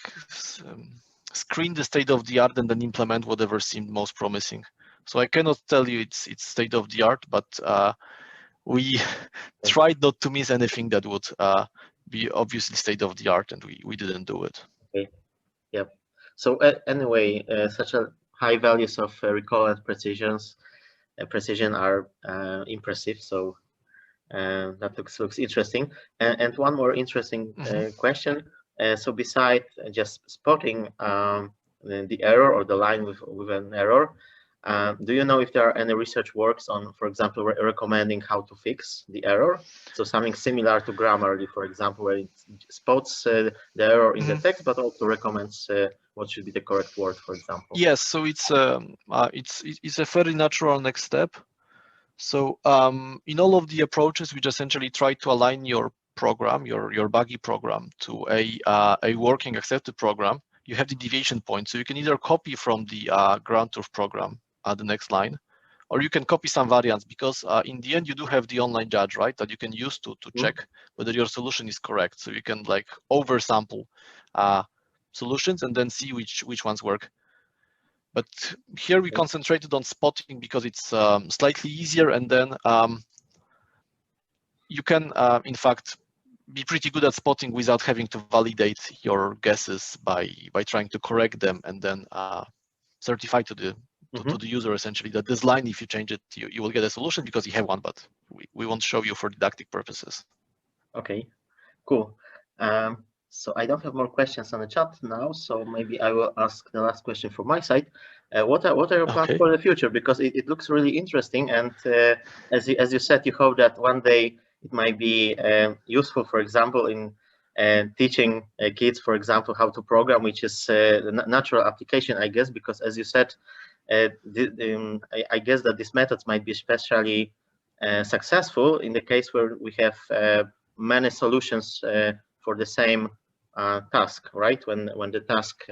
screen the state of the art and then implement whatever seemed most promising. So I cannot tell you it's state of the art, but we tried not to miss anything that would be obviously state of the art, and we didn't do it. Okay. Yep. So anyway, such a high values of recall and precision are impressive. So that looks interesting. And one more interesting question. So besides just spotting the error or the line with an error, do you know if there are any research works on, for example, recommending how to fix the error? So something similar to Grammarly, for example, where it spots the error in the text, but also recommends what should be the correct word, for example. Yes, so it's a very natural next step. So in all of the approaches, we just essentially try to align your program, your buggy program, to a working accepted program. You have the deviation point, so you can either copy from the ground truth program the next line, or you can copy some variants, because in the end you do have the online judge, right, that you can use to check whether your solution is correct. So you can oversample solutions and then see which ones work. But here we concentrated on spotting because it's slightly easier, and then you can, in fact, be pretty good at spotting without having to validate your guesses by trying to correct them and then certify to the user essentially that this line, if you change it, you will get a solution because you have one, but we won't show you for didactic purposes. Okay, cool. So I don't have more questions on the chat now, so maybe I will ask the last question from my side. What are your plans for the future? Because it looks really interesting, and as you said, you hope that one day it might be useful, for example, in teaching kids, for example, how to program, which is the natural application, I guess, because as you said, I guess that these methods might be especially successful in the case where we have many solutions for the same task, right? When the task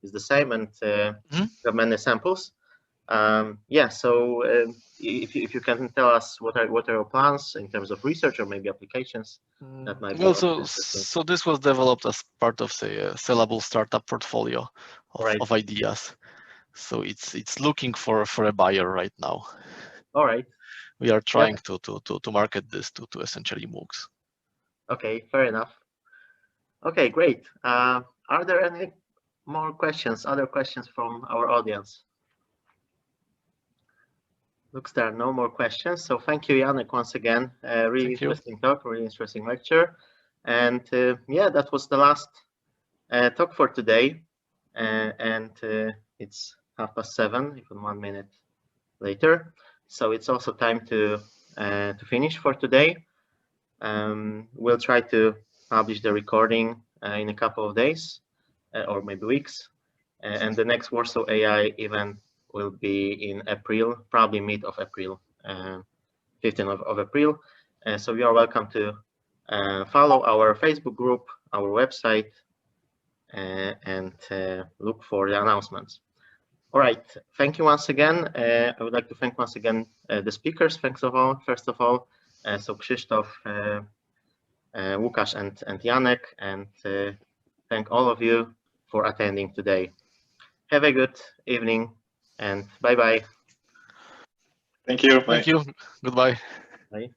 is the same and have many samples. Yeah. So if you can tell us what are your plans in terms of research or maybe applications, that might be well. So this was developed as part of the sellable startup portfolio of ideas. So it's looking for a buyer right now. All right. We are trying to market this to essentially MOOCs. Okay, fair enough. Okay, great. Are there any more questions, other questions from our audience? Looks there are no more questions. So thank you, Janek, once again. Really interesting talk, really interesting lecture. And yeah, that was the last talk for today. and it's 7:30, even 1 minute later. So it's also time to finish for today. We'll try to publish the recording in a couple of days or maybe weeks. And the next Warsaw.ai event will be in April, probably mid of April, 15th of April. So you are welcome to follow our Facebook group, our website, and look for the announcements. All right, thank you once again. I would like to thank once again the speakers. First of all, so Krzysztof, Łukasz, and Janek, and thank all of you for attending today. Have a good evening, and bye-bye. Thank you. Thank you. Goodbye. Bye.